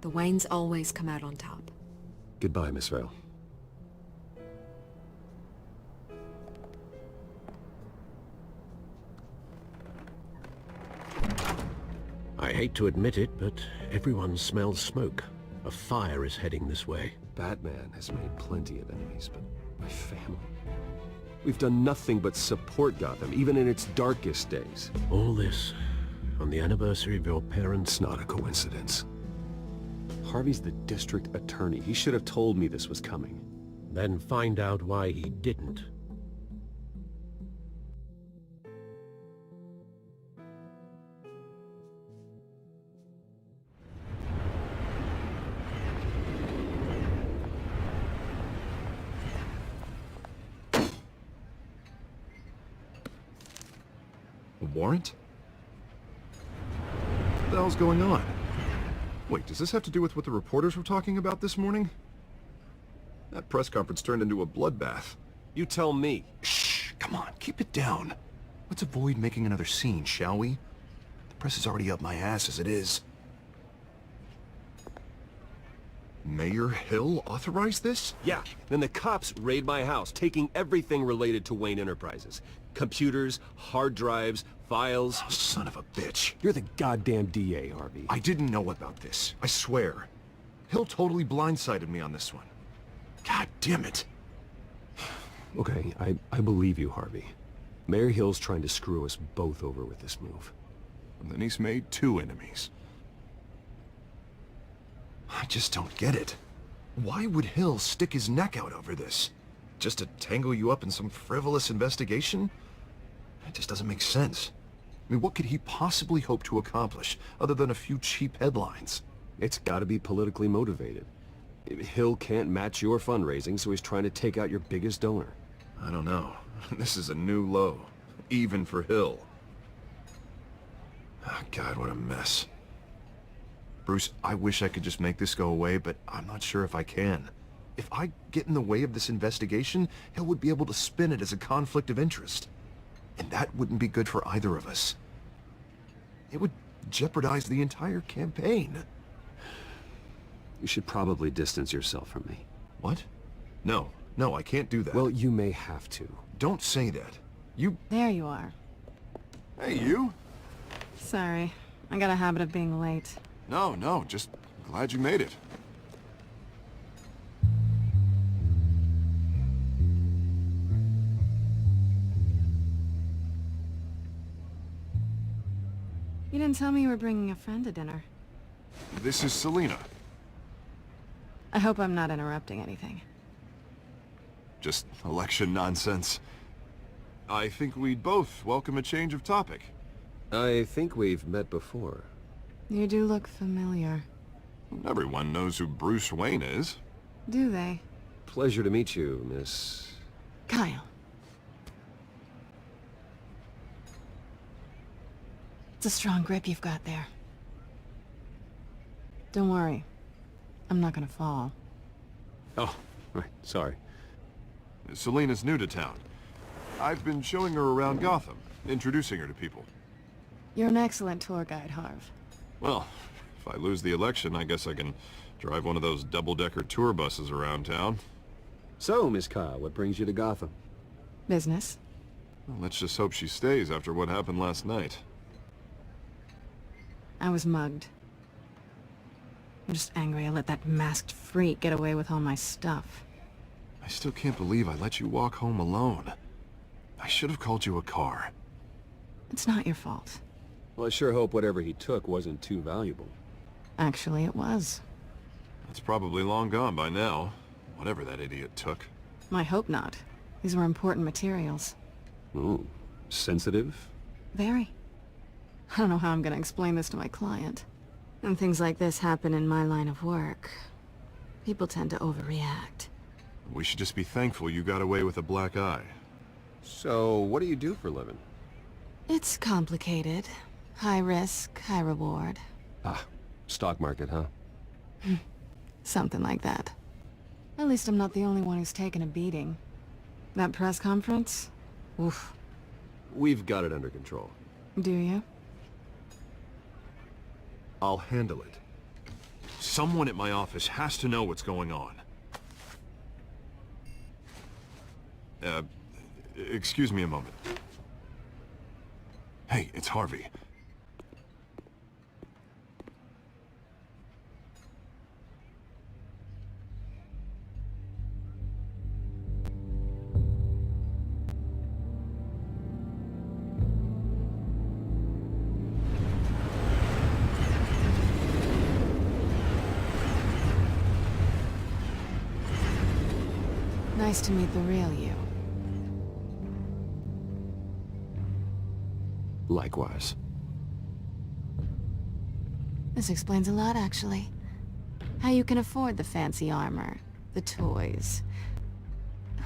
The Waynes always come out on top. Goodbye, Miss Vale. I hate to admit it, but everyone smells smoke. A fire is heading this way. Batman has made plenty of enemies, but my family... We've done nothing but support Gotham, even in its darkest days. All this on the anniversary of your parents'... It's not a coincidence. Harvey's the district attorney. He should have told me this was coming. Then find out why he didn't. A warrant? What the hell's going on? Wait, does this have to do with what the reporters were talking about this morning? That press conference turned into a bloodbath. You tell me. Shh, come on, keep it down. Let's avoid making another scene, shall we? The press is already up my ass as it is. Mayor Hill authorized this? Yeah, then the cops raid my house, taking everything related to Wayne Enterprises. Computers, hard drives, files... Oh, son of a bitch. You're the goddamn DA, Harvey. I didn't know about this. I swear. Hill totally blindsided me on this one. God damn it. Okay, I believe you, Harvey. Mayor Hill's trying to screw us both over with this move. And then he's made two enemies. I just don't get it. Why would Hill stick his neck out over this? Just to tangle you up in some frivolous investigation? It just doesn't make sense. I mean, what could he possibly hope to accomplish, other than a few cheap headlines? It's gotta be politically motivated. Hill can't match your fundraising, so he's trying to take out your biggest donor. I don't know. This is a new low. Even for Hill. Oh, God, what a mess. Bruce, I wish I could just make this go away, but I'm not sure if I can. If I get in the way of this investigation, Hill would be able to spin it as a conflict of interest. And that wouldn't be good for either of us. It would jeopardize the entire campaign. You should probably distance yourself from me. What? No, I can't do that. Well, you may have to. Don't say that. You... There you are. Hey, you? Sorry. I got a habit of being late. No, just glad you made it. You didn't tell me you were bringing a friend to dinner. This is Selina. I hope I'm not interrupting anything. Just election nonsense. I think we'd both welcome a change of topic. I think we've met before. You do look familiar. Everyone knows who Bruce Wayne is. Do they? Pleasure to meet you, Miss... Kyle. It's a strong grip you've got there. Don't worry. I'm not gonna fall. Oh, right, sorry. Selina's new to town. I've been showing her around Gotham, introducing her to people. You're an excellent tour guide, Harv. Well, if I lose the election, I guess I can drive one of those double-decker tour buses around town. So, Miss Kyle, what brings you to Gotham? Business. Well, let's just hope she stays after what happened last night. I was mugged. I'm just angry I let that masked freak get away with all my stuff. I still can't believe I let you walk home alone. I should have called you a car. It's not your fault. Well, I sure hope whatever he took wasn't too valuable. Actually, it was. It's probably long gone by now, whatever that idiot took. I hope not. These were important materials. Ooh, sensitive? Very. I don't know how I'm gonna explain this to my client. When things like this happen in my line of work, people tend to overreact. We should just be thankful you got away with a black eye. So, what do you do for a living? It's complicated. High risk, high reward. Ah, stock market, huh? Something like that. At least I'm not the only one who's taken a beating. That press conference? Oof. We've got it under control. Do you? I'll handle it. Someone at my office has to know what's going on. Excuse me a moment. Hey, it's Harvey. Nice to meet the real you. Likewise. This explains a lot, actually. How you can afford the fancy armor, the toys.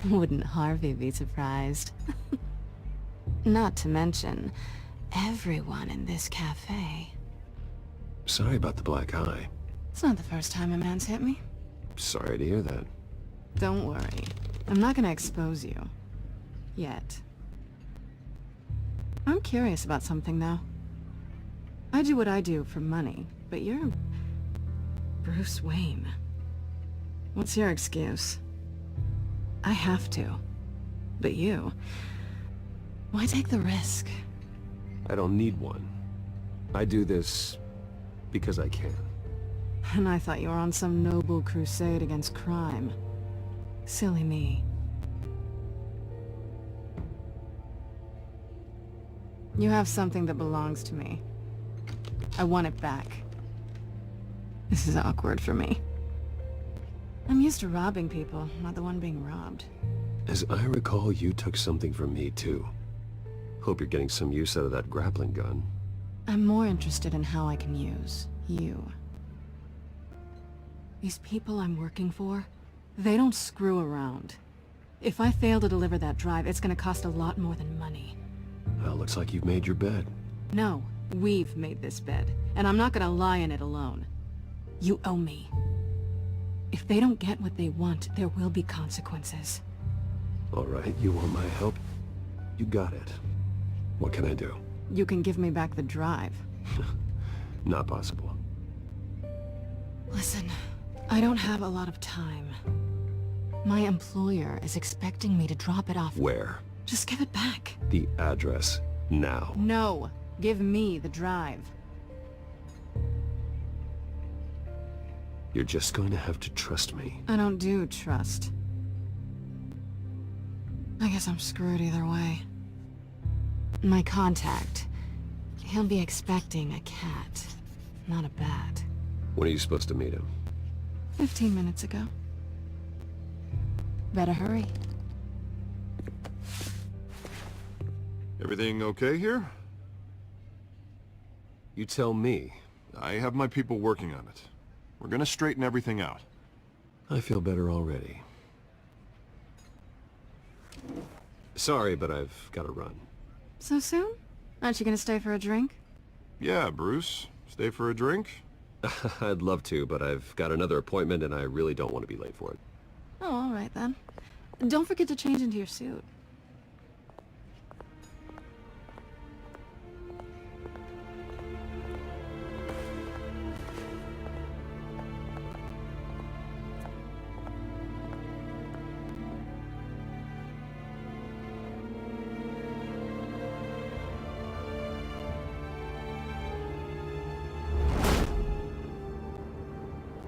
Wouldn't Harvey be surprised? Not to mention, everyone in this cafe. Sorry about the black eye. It's not the first time a man's hit me. Sorry to hear that. Don't worry. I'm not gonna expose you. Yet. I'm curious about something, though. I do what I do for money, but you're... Bruce Wayne. What's your excuse? I have to. But you... Why take the risk? I don't need one. I do this... because I can. And I thought you were on some noble crusade against crime. Silly me. You have something that belongs to me. I want it back. This is awkward for me. I'm used to robbing people, not the one being robbed. As I recall, you took something from me, too. Hope you're getting some use out of that grappling gun. I'm more interested in how I can use you. These people I'm working for, they don't screw around. If I fail to deliver that drive, it's gonna cost a lot more than money. Well, looks like you've made your bed. No, we've made this bed, and I'm not gonna lie in it alone. You owe me. If they don't get what they want, there will be consequences. All right, you want my help? You got it. What can I do? You can give me back the drive. Not possible. Listen, I don't have a lot of time. My employer is expecting me to drop it off. Where? Just give it back. The address, now. No, give me the drive. You're just going to have to trust me. I don't do trust. I guess I'm screwed either way. My contact, he'll be expecting a cat, not a bat. When are you supposed to meet him? 15 minutes ago. Better hurry. Everything okay here? You tell me. I have my people working on it. We're gonna straighten everything out. I feel better already. Sorry, but I've got to run. So soon? Aren't you gonna stay for a drink? Yeah, Bruce. Stay for a drink? I'd love to, but I've got another appointment and I really don't want to be late for it. Oh, all right then. Don't forget to change into your suit.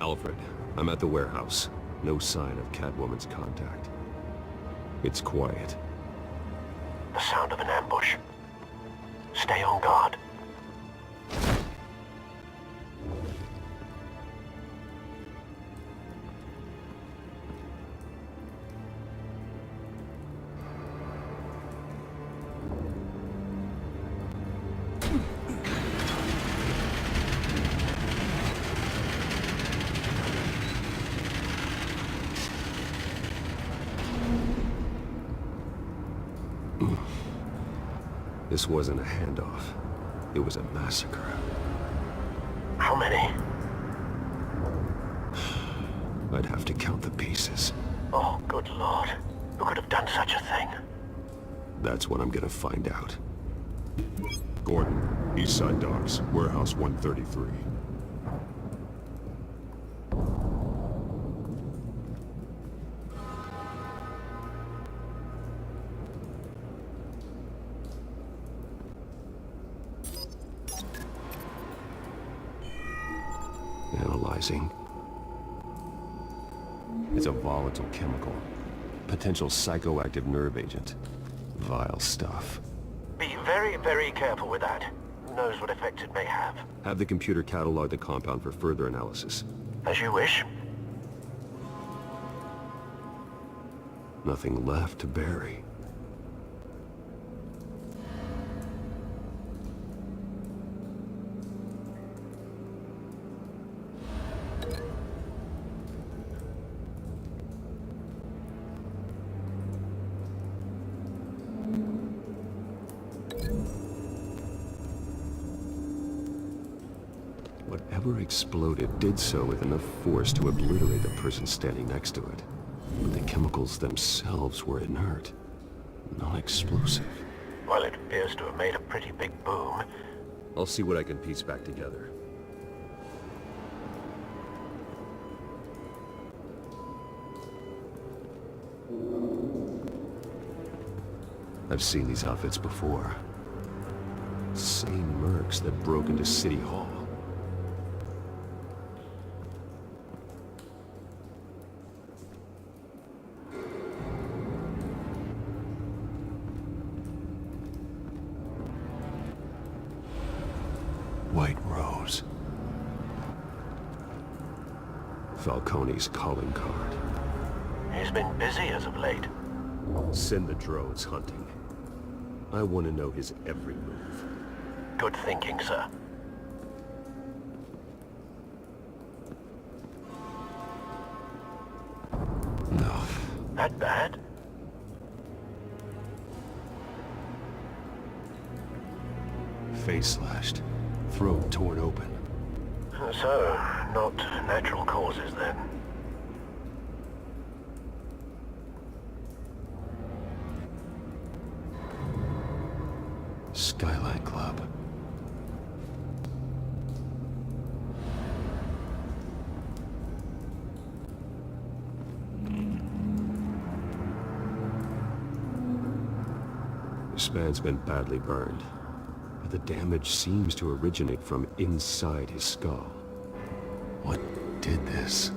Alfred, I'm at the warehouse. No sign of Catwoman's contact. It's quiet. The sound of an ambush. Stay on guard. This wasn't a handoff. It was a massacre. How many? I'd have to count the pieces. Oh, good lord. Who could have done such a thing? That's what I'm gonna find out. Gordon, Eastside Docks, Warehouse 133. Analyzing. It's a volatile chemical. Potential psychoactive nerve agent. Vile stuff. Be very, very careful with that. Who knows what effects it may have. Have the computer catalog the compound for further analysis. As you wish. Nothing left to bury. Whatever exploded did so with enough force to obliterate the person standing next to it. But the chemicals themselves were inert, non-explosive. Well, it appears to have made a pretty big boom. I'll see what I can piece back together. I've seen these outfits before. Same mercs that broke into City Hall. White Rose. Falcone's calling card. He's been busy as of late. Send the drones hunting. I want to know his every move. Good thinking, sir. No. That bad? Face slashed. Throat torn open. So, not natural causes then. Skyline Club. lifespan's been badly burned, but the damage seems to originate from inside his skull. What did this?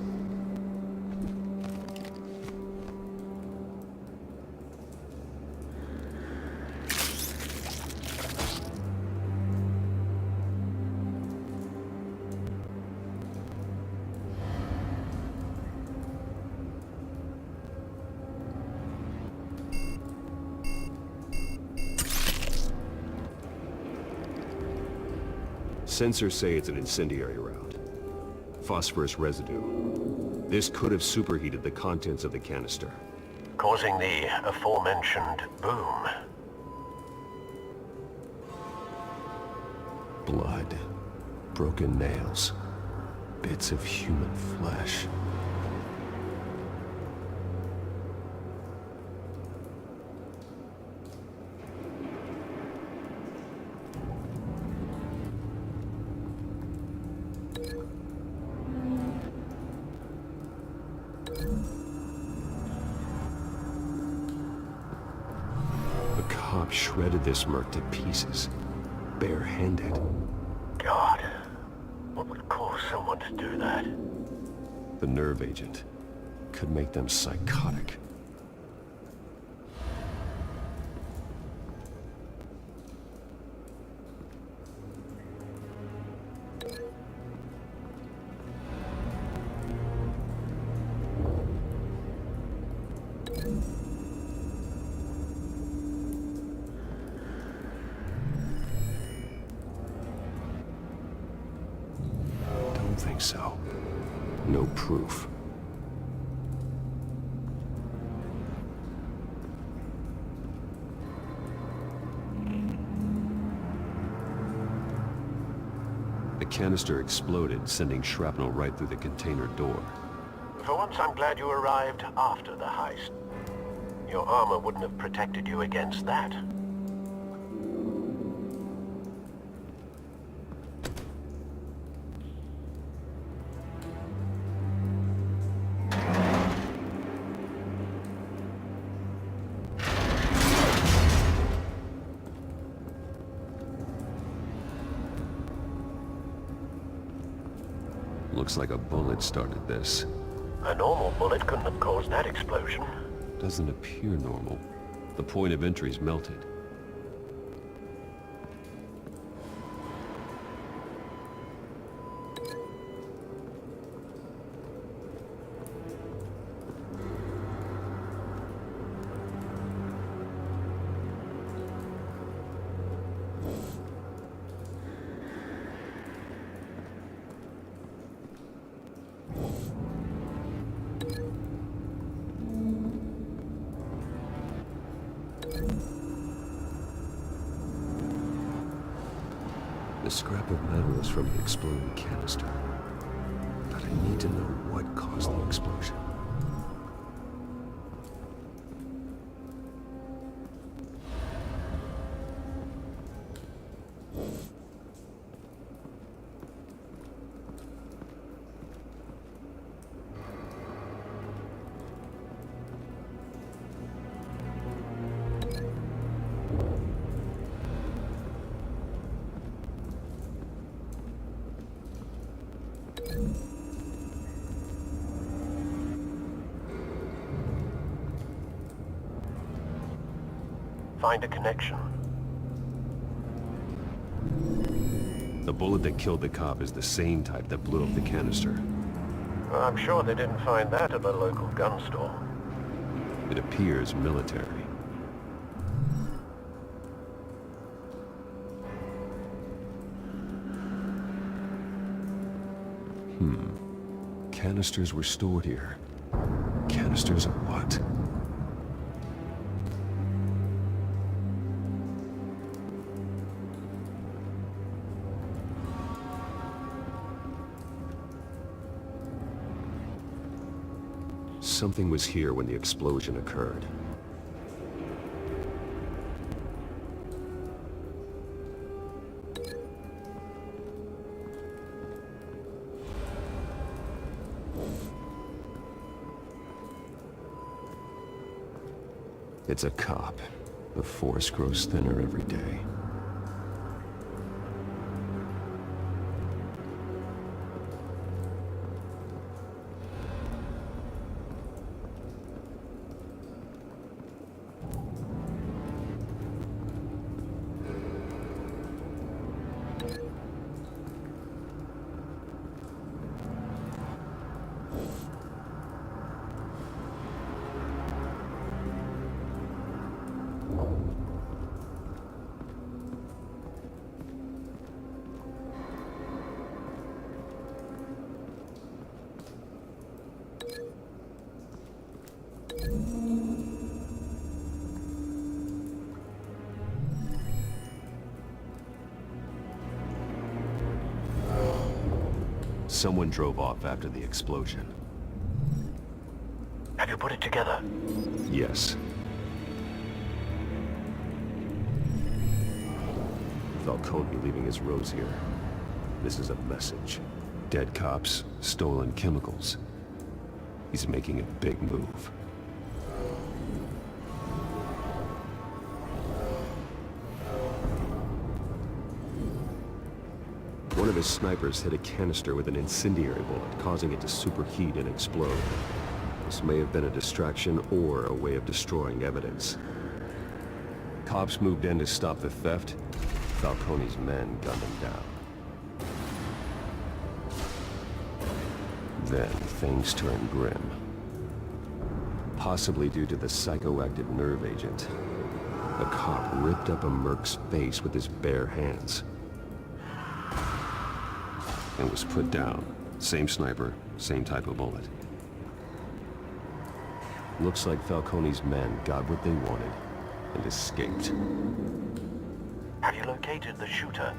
Sensors say it's an incendiary round. Phosphorus residue. This could have superheated the contents of the canister, causing the aforementioned boom. Blood. Broken nails. Bits of human flesh. Shredded this merc to pieces, barehanded. God, what would cause someone to do that? The nerve agent could make them psychotic. Think so. No proof. The canister exploded, sending shrapnel right through the container door. For once, I'm glad you arrived after the heist. Your armor wouldn't have protected you against that. Looks like a bullet started this. A normal bullet couldn't have caused that explosion. Doesn't appear normal. The point of entry's melted. The scrap of metal is from the exploding canister. But I need to know what caused the explosion. Find a connection. The bullet that killed the cop is the same type that blew up the canister. Well, I'm sure they didn't find that at the local gun store. It appears military. Canisters were stored here. Canisters of what? Something was here when the explosion occurred. It's a cop. The force grows thinner every day. Someone drove off after the explosion. Have you put it together? Yes. Falcone leaving his rose here. This is a message. Dead cops, stolen chemicals. He's making a big move. One of his snipers hit a canister with an incendiary bullet, causing it to superheat and explode. This may have been a distraction or a way of destroying evidence. Cops moved in to stop the theft. Falcone's men gunned him down. Then things turned grim. Possibly due to the psychoactive nerve agent. A cop ripped up a merc's face with his bare hands. And was put down. Same sniper, same type of bullet. Looks like Falcone's men got what they wanted and escaped. Have you located the shooter?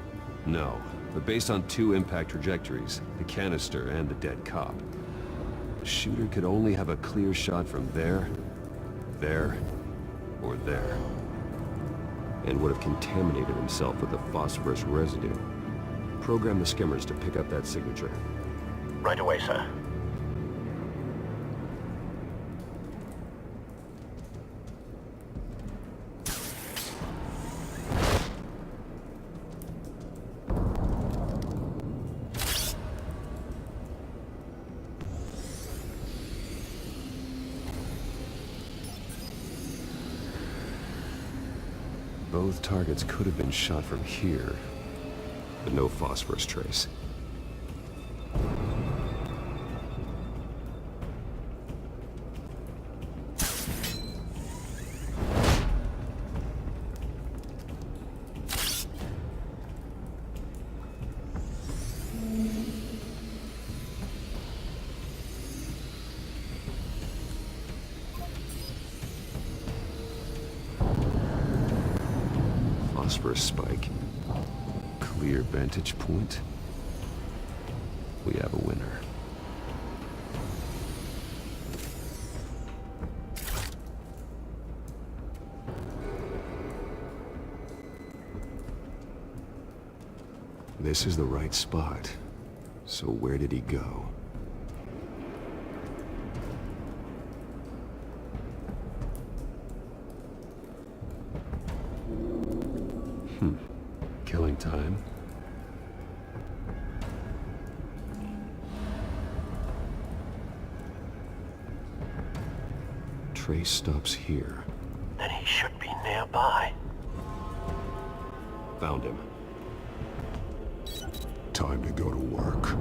No, but based on two impact trajectories, the canister and the dead cop, the shooter could only have a clear shot from there, or there, and would have contaminated himself with the phosphorus residue. Program the skimmers to pick up that signature. Right away, sir. Both targets could have been shot from here, but no phosphorus trace. Phosphorus spike. Clear vantage point. We have a winner. This is the right spot. So where did he go? Killing time. Trace stops here. Then he should be nearby. Found him. Time to go to work.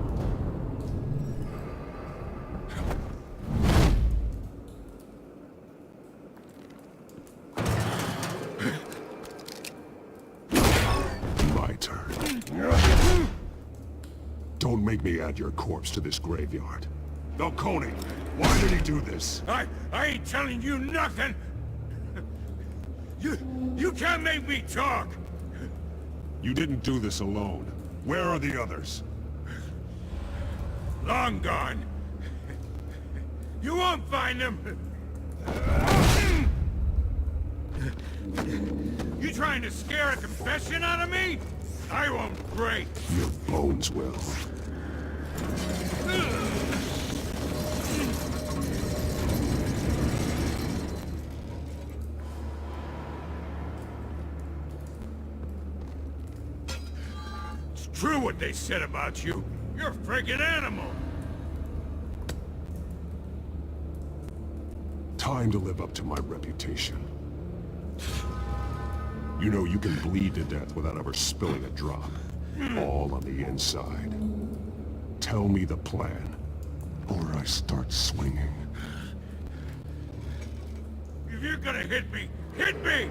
My turn. Don't make me add your corpse to this graveyard. Falcone, why did he do this? I ain't telling you nothing! You can't make me talk! You didn't do this alone. Where are the others? Long gone. You won't find them! You trying to scare a confession out of me? I won't break! Your bones will. true what they said about you. You're a friggin' animal. Time to live up to my reputation. You know you can bleed to death without ever spilling a drop. All on the inside. Tell me the plan, or I start swinging. If you're gonna hit me, hit me!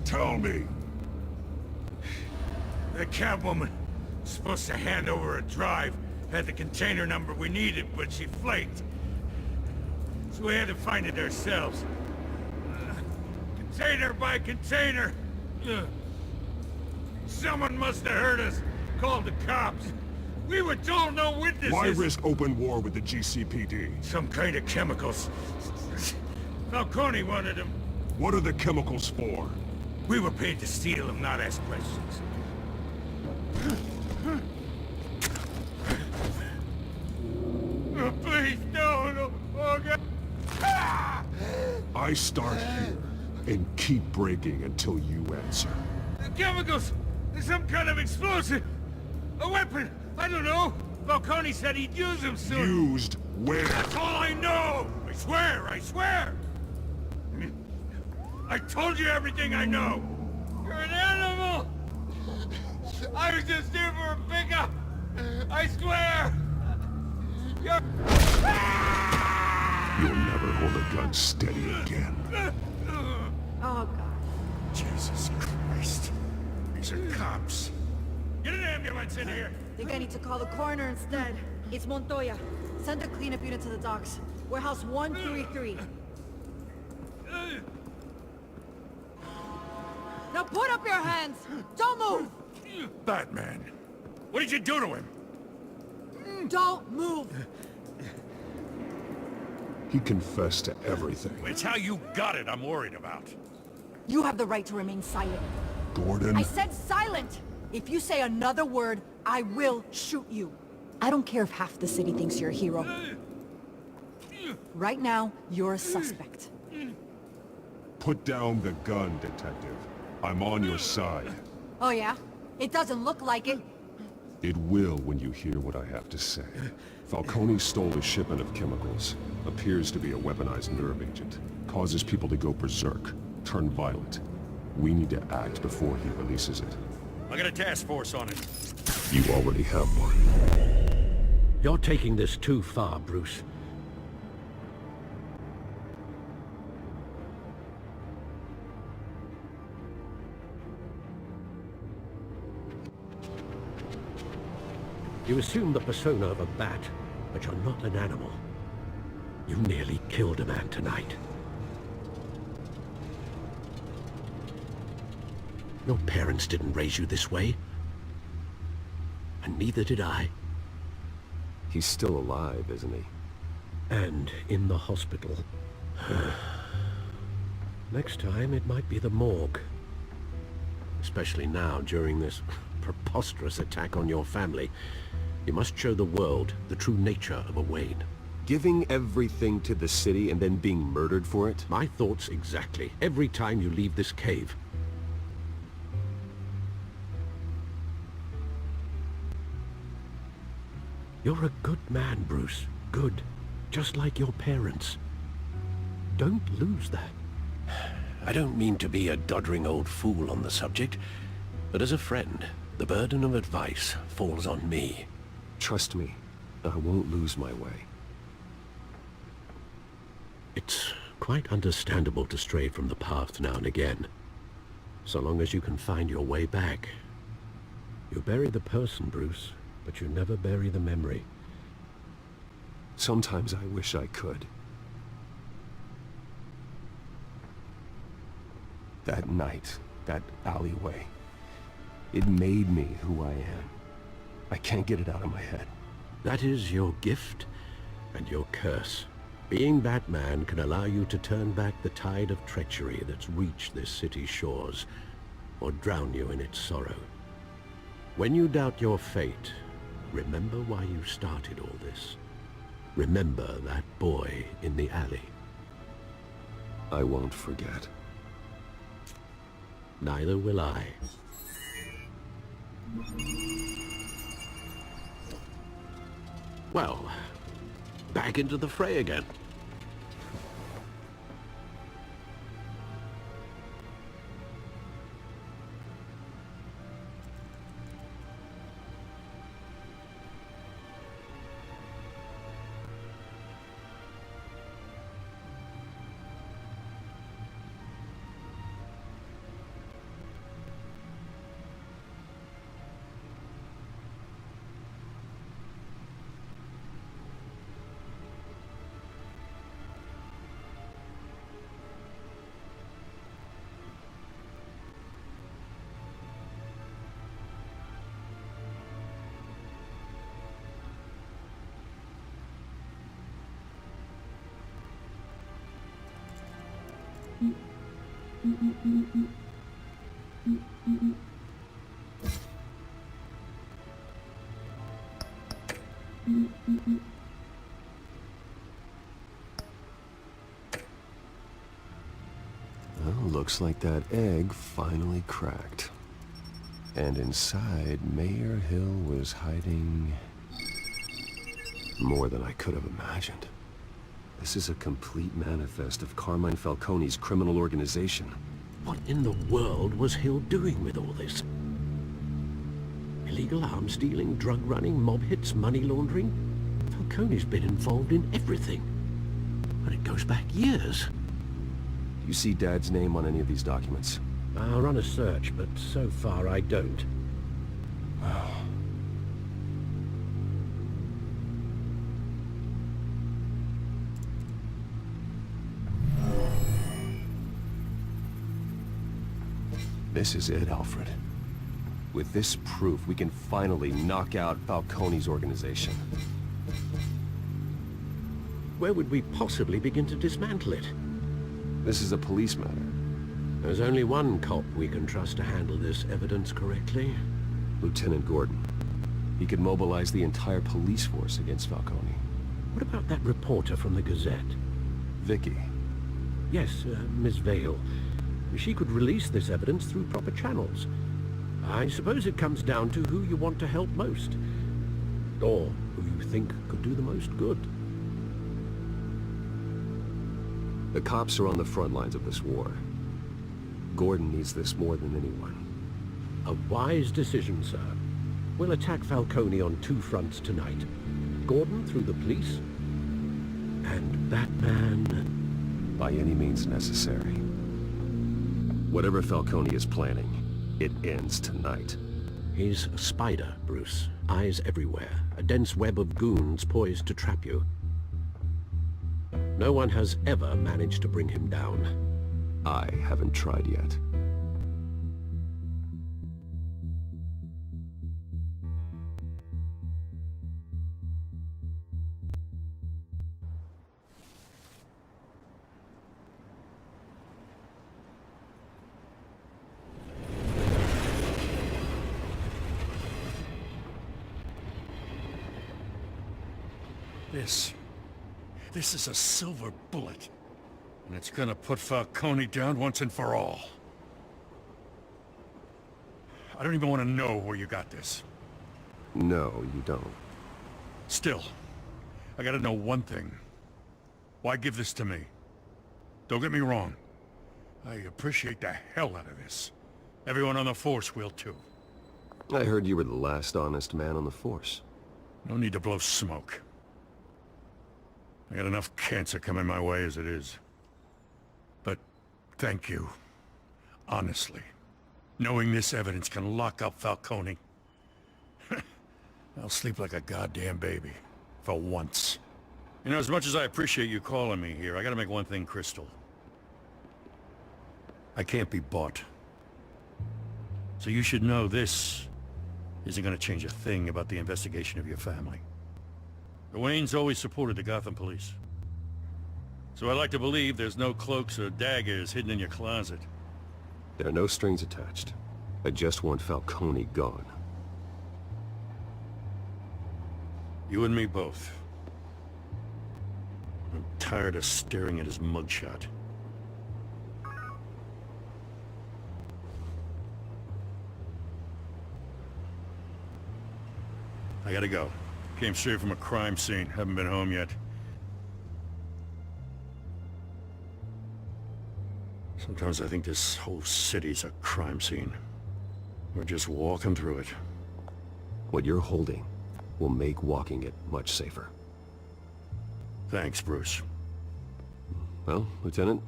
Tell me! The cabwoman supposed to hand over a drive, had the container number we needed, but she flaked. So we had to find it ourselves. Container by container. Someone must have heard us, called the cops. We were told no witnesses. Why risk open war with the GCPD? Some kind of chemicals. Falcone wanted them. What are the chemicals for? We were paid to steal them, not ask questions. Oh, please, no. Oh, God. I start here and keep breaking until you answer. The chemicals! Some kind of explosive! A weapon! I don't know! Falcone said he'd use them soon! Used where? That's all I know! I swear! I told you everything I know! You're an animal! I was just here for a pickup! I swear! You're... You'll never hold a gun steady again. Oh, God. Jesus Christ. These are cops. Get an ambulance in here! Think I need to call the coroner instead. It's Montoya. Send a cleanup unit to the docks. Warehouse 133. Now put up your hands! Don't move! Batman, what did you do to him? Don't move! He confessed to everything. It's how you got it I'm worried about. You have the right to remain silent. Gordon? I said silent! If you say another word, I will shoot you. I don't care if half the city thinks you're a hero. Right now, you're a suspect. Put down the gun, detective. I'm on your side. Oh yeah? It doesn't look like it. It will when you hear what I have to say. Falcone stole a shipment of chemicals. Appears to be a weaponized nerve agent. Causes people to go berserk, turn violent. We need to act before he releases it. I got a task force on it. You already have one. You're taking this too far, Bruce. You assume the persona of a bat, but you're not an animal. You nearly killed a man tonight. Your parents didn't raise you this way. And neither did I. He's still alive, isn't he? And in the hospital. Next time, it might be the morgue. Especially now, during this preposterous attack on your family. You must show the world the true nature of a Wayne. Giving everything to the city and then being murdered for it? My thoughts exactly. Every time you leave this cave. You're a good man, Bruce. Good. Just like your parents. Don't lose that. I don't mean to be a doddering old fool on the subject, but as a friend, the burden of advice falls on me. Trust me, I won't lose my way. It's quite understandable to stray from the path now and again. So long as you can find your way back. You bury the person, Bruce, but you never bury the memory. Sometimes I wish I could. That night, that alleyway, it made me who I am. I can't get it out of my head. That is your gift and your curse. Being Batman can allow you to turn back the tide of treachery that's reached this city's shores, or drown you in its sorrow. When you doubt your fate, remember why you started all this. Remember that boy in the alley. I won't forget. Neither will I. Well, back into the fray again. Well, looks like that egg finally cracked. And inside, Mayor Hill was hiding more than I could have imagined. This is a complete manifest of Carmine Falcone's criminal organization. What in the world was Hill doing with all this? Illegal arms dealing, drug running, mob hits, money laundering? Falcone's been involved in everything. And it goes back years. Do you see Dad's name on any of these documents? I'll run a search, but so far I don't. This is it, Alfred. With this proof, we can finally knock out Falcone's organization. Where would we possibly begin to dismantle it? This is a police matter. There's only one cop we can trust to handle this evidence correctly. Lieutenant Gordon. He could mobilize the entire police force against Falcone. What about that reporter from the Gazette? Vicky. Yes, Miss Vale. She could release this evidence through proper channels. I suppose it comes down to who you want to help most. Or who you think could do the most good. The cops are on the front lines of this war. Gordon needs this more than anyone. A wise decision, sir. We'll attack Falcone on two fronts tonight. Gordon through the police, and Batman... by any means necessary. Whatever Falcone is planning, it ends tonight. He's a spider, Bruce. Eyes everywhere. A dense web of goons poised to trap you. No one has ever managed to bring him down. I haven't tried yet. This is a silver bullet. And it's gonna put Falcone down once and for all. I don't even want to know where you got this. No, you don't. Still, I gotta know one thing. Why give this to me? Don't get me wrong. I appreciate the hell out of this. Everyone on the force will too. I heard you were the last honest man on the force. No need to blow smoke. I got enough cancer coming my way as it is. But thank you. Honestly. Knowing this evidence can lock up Falcone. I'll sleep like a goddamn baby. For once. You know, as much as I appreciate you calling me here, I gotta make one thing crystal. I can't be bought. So you should know this isn't gonna change a thing about the investigation of your family. The Waynes always supported the Gotham police. So I like to believe there's no cloaks or daggers hidden in your closet. There are no strings attached. I just want Falcone gone. You and me both. I'm tired of staring at his mugshot. I gotta go. Came straight from a crime scene. Haven't been home yet. Sometimes I think this whole city's a crime scene. We're just walking through it. What you're holding will make walking it much safer. Thanks, Bruce. Well, Lieutenant?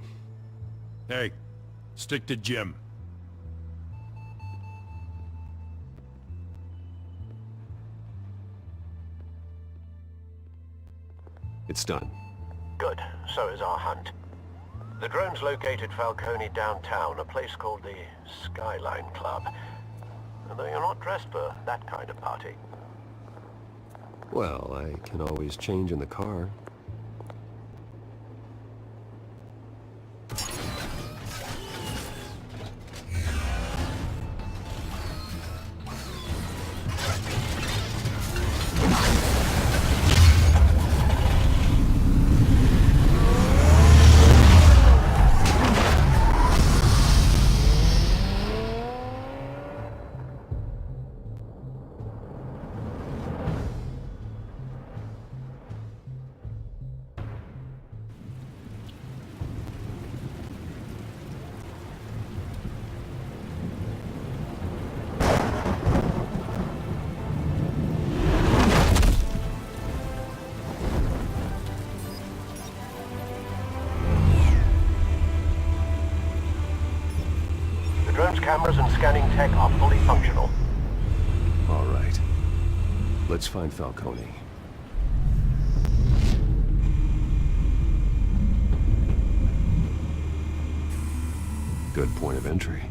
Hey, stick to Jim. It's done. Good. So is our hunt. The drone's located Falcone downtown, a place called the Skyline Club. Although you're not dressed for that kind of party. Well, I can always change in the car. Drone's cameras and scanning tech are fully functional. All right. Let's find Falcone. Good point of entry.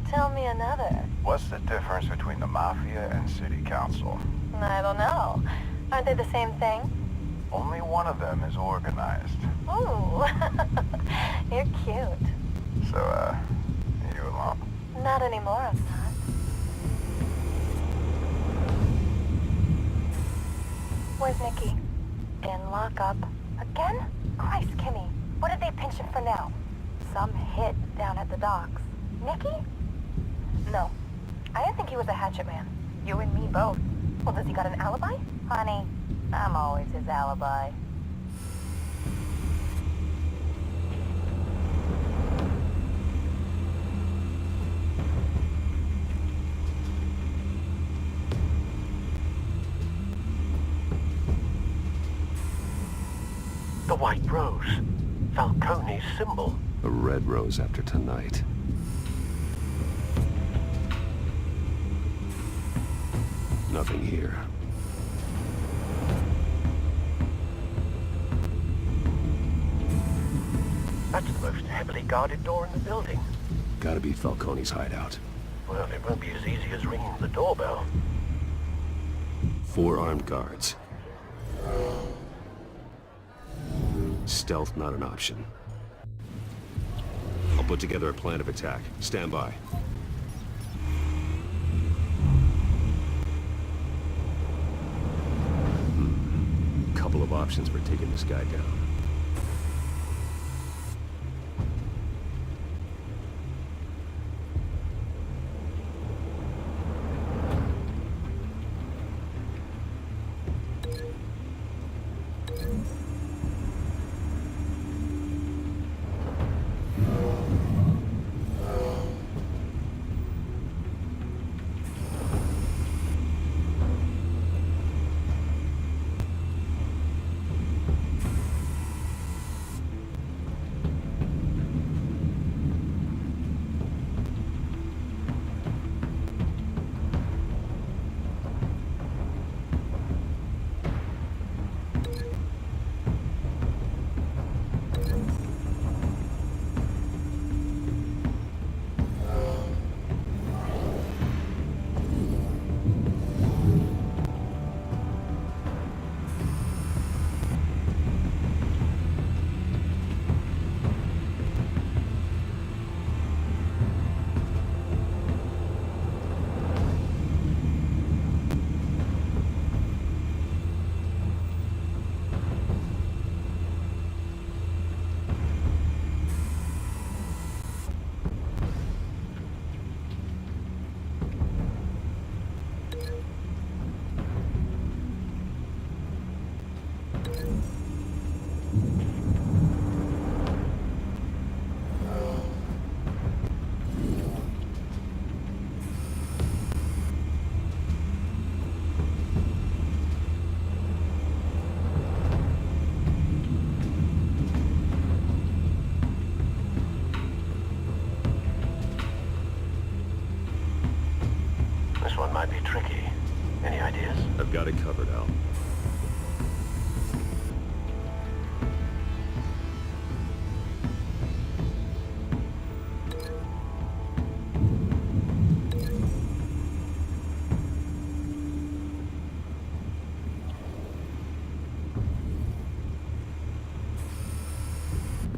Tell me another. What's the difference between the Mafia and City Council? I don't know. Aren't they the same thing? Only one of them is organized. Ooh, you're cute. So, you along? Not anymore, I'm not. Where's Nikki? In lockup. Again? Christ, Kimmy. What did they pinch him for now? Some hit down at the docks. Nikki? No. I didn't think he was a hatchet man. You and me both. Well, does he got an alibi? Honey, I'm always his alibi. The white rose. Falcone's symbol. A red rose after tonight. Nothing here. That's the most heavily guarded door in the building. Gotta be Falcone's hideout. Well, it won't be as easy as ringing the doorbell. 4 armed guards. Stealth not an option. I'll put together a plan of attack. Stand by. Couple of options for taking this guy down. tricky. Any ideas? I've got it covered, Al.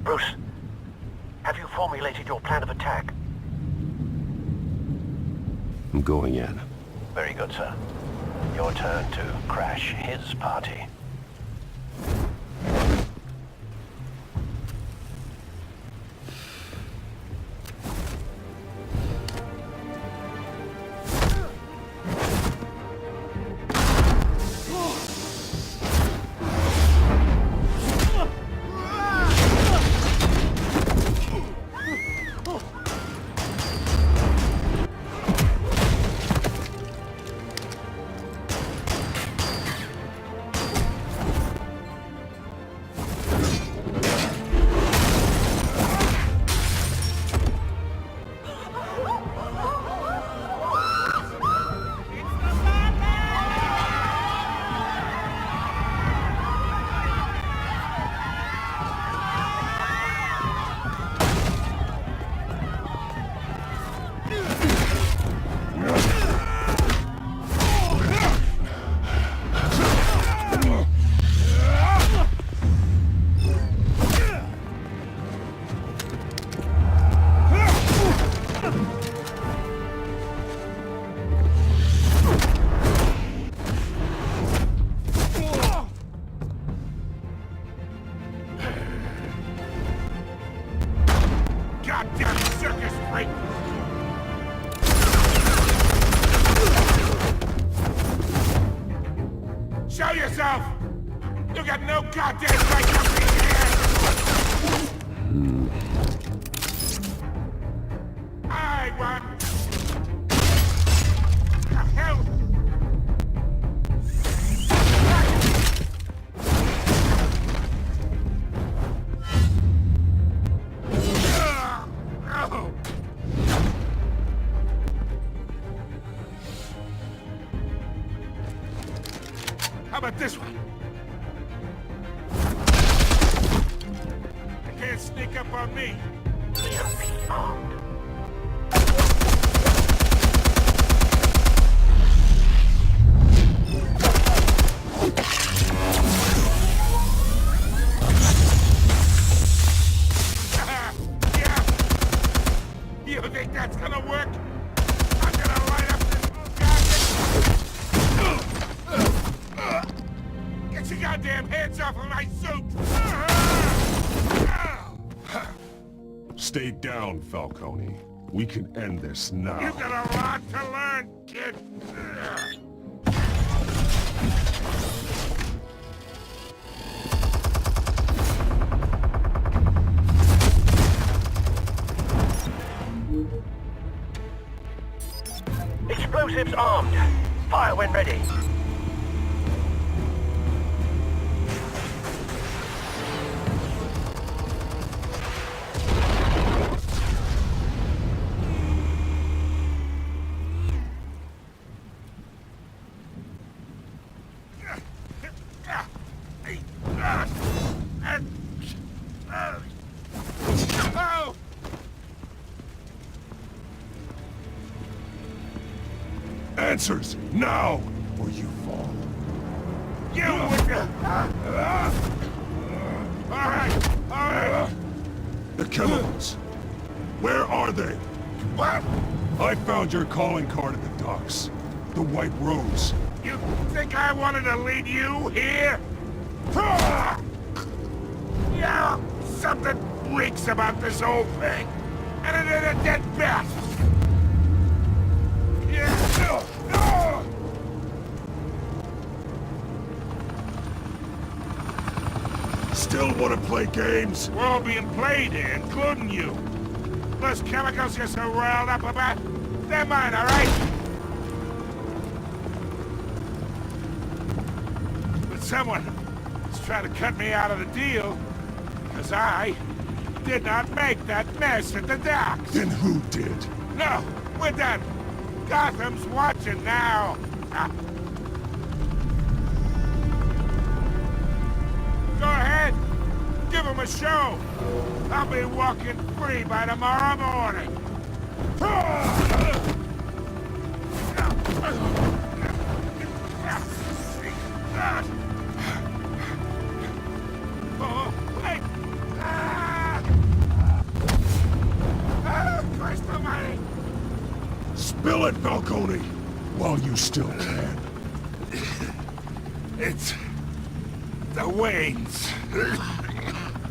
Bruce, have you formulated your plan of attack? I'm going in. Very good, sir. Your turn to crash his party. Goddamn circus freak! Show yourself! You got no goddamn right to be here! I want... The hell? How about this one? You can't sneak up on me. Yeah. You think that's gonna work? I'm gonna light up this goddamn... Get your goddamn hands off of my suit! Stay down, Falcone. We can end this now. You got a lot to learn, kid! Explosives armed. Fire when ready. Answers, now, or you fall. You would... Alright! The chemicals. Where are they? What? I found your calling card at the docks. The White Rose. You think I wanted to lead you here? Yeah, something reeks about this whole thing. And it ain't a dead bat. Yeah. Still want to play games? We're all being played here, including you. Those chemicals you're so riled up about, they're mine, all right? But someone is trying to cut me out of the deal because I did not make that mess at the docks. Then who did? No, we're done. Gotham's watching now! Go ahead! Give him a show! I'll be walking free by tomorrow morning! Oh, wait! Christ almighty! Spill it, Falcone! While you still can. It's... the Waynes.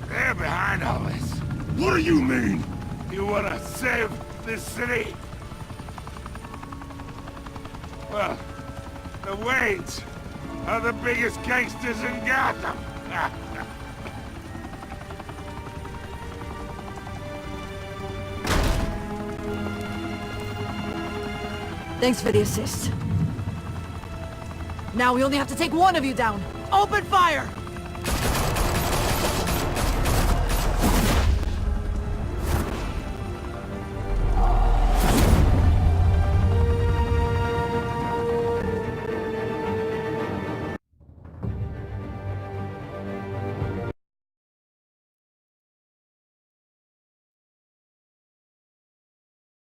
They're behind all this. What do you mean? You wanna save this city? Well, the Waynes are the biggest gangsters in Gotham. Thanks for the assist. Now we only have to take one of you down. Open fire!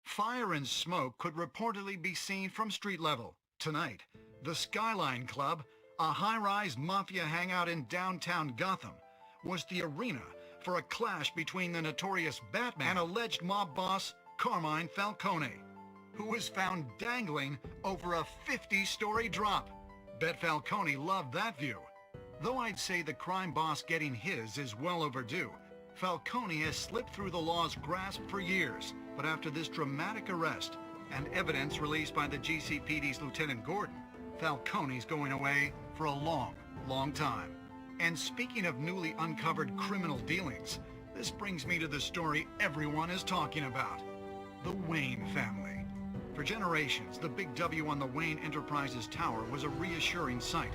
Fire and smoke could reportedly be seen from street level. Tonight, the Skyline Club, a high-rise mafia hangout in downtown Gotham, was the arena for a clash between the notorious Batman and alleged mob boss Carmine Falcone, who was found dangling over a 50-story drop. Bet Falcone loved that view. Though I'd say the crime boss getting his is well overdue, Falcone has slipped through the law's grasp for years. But after this dramatic arrest and evidence released by the GCPD's Lieutenant Gordon, Falcone's going away for a long, long time. And speaking of newly uncovered criminal dealings, this brings me to the story everyone is talking about. The Wayne family. For generations, the big W on the Wayne Enterprises Tower was a reassuring sight.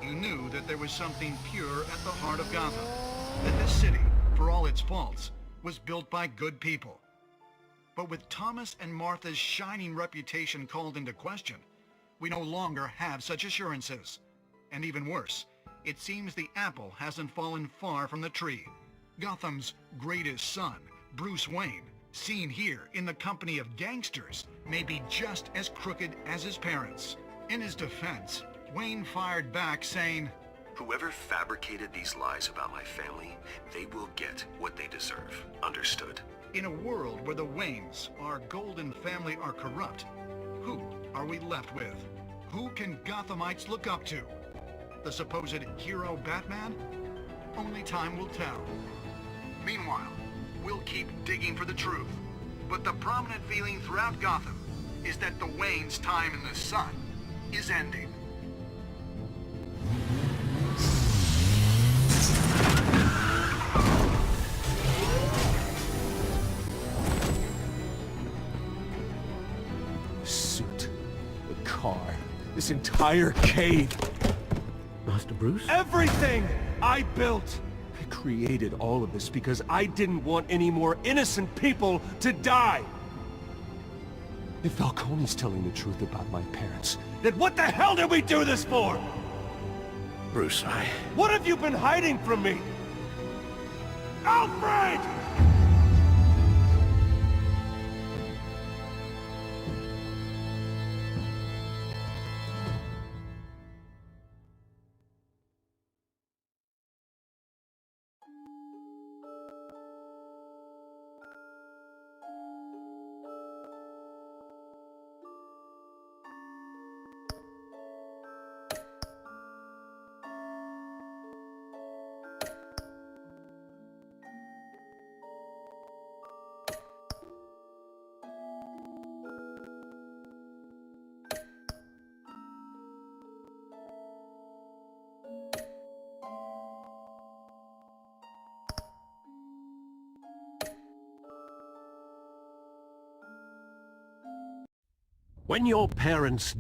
You knew that there was something pure at the heart of Gotham. That this city, for all its faults, was built by good people. But with Thomas and Martha's shining reputation called into question, we no longer have such assurances. And even worse, it seems the apple hasn't fallen far from the tree. Gotham's greatest son, Bruce Wayne, seen here in the company of gangsters, may be just as crooked as his parents. In his defense, Wayne fired back saying, "Whoever fabricated these lies about my family, they will get what they deserve. Understood?" In a world where the Waynes, our golden family, are corrupt, who are we left with? Who can Gothamites look up to? The supposed hero Batman? Only time will tell. Meanwhile, we'll keep digging for the truth. But the prominent feeling throughout Gotham is that the Waynes' time in the sun is ending. This entire cave. Master Bruce? Everything I built. I created all of this because I didn't want any more innocent people to die. If Falcone's telling the truth about my parents, then what the hell did we do this for? Bruce, What have you been hiding from me? Alfred! When your parents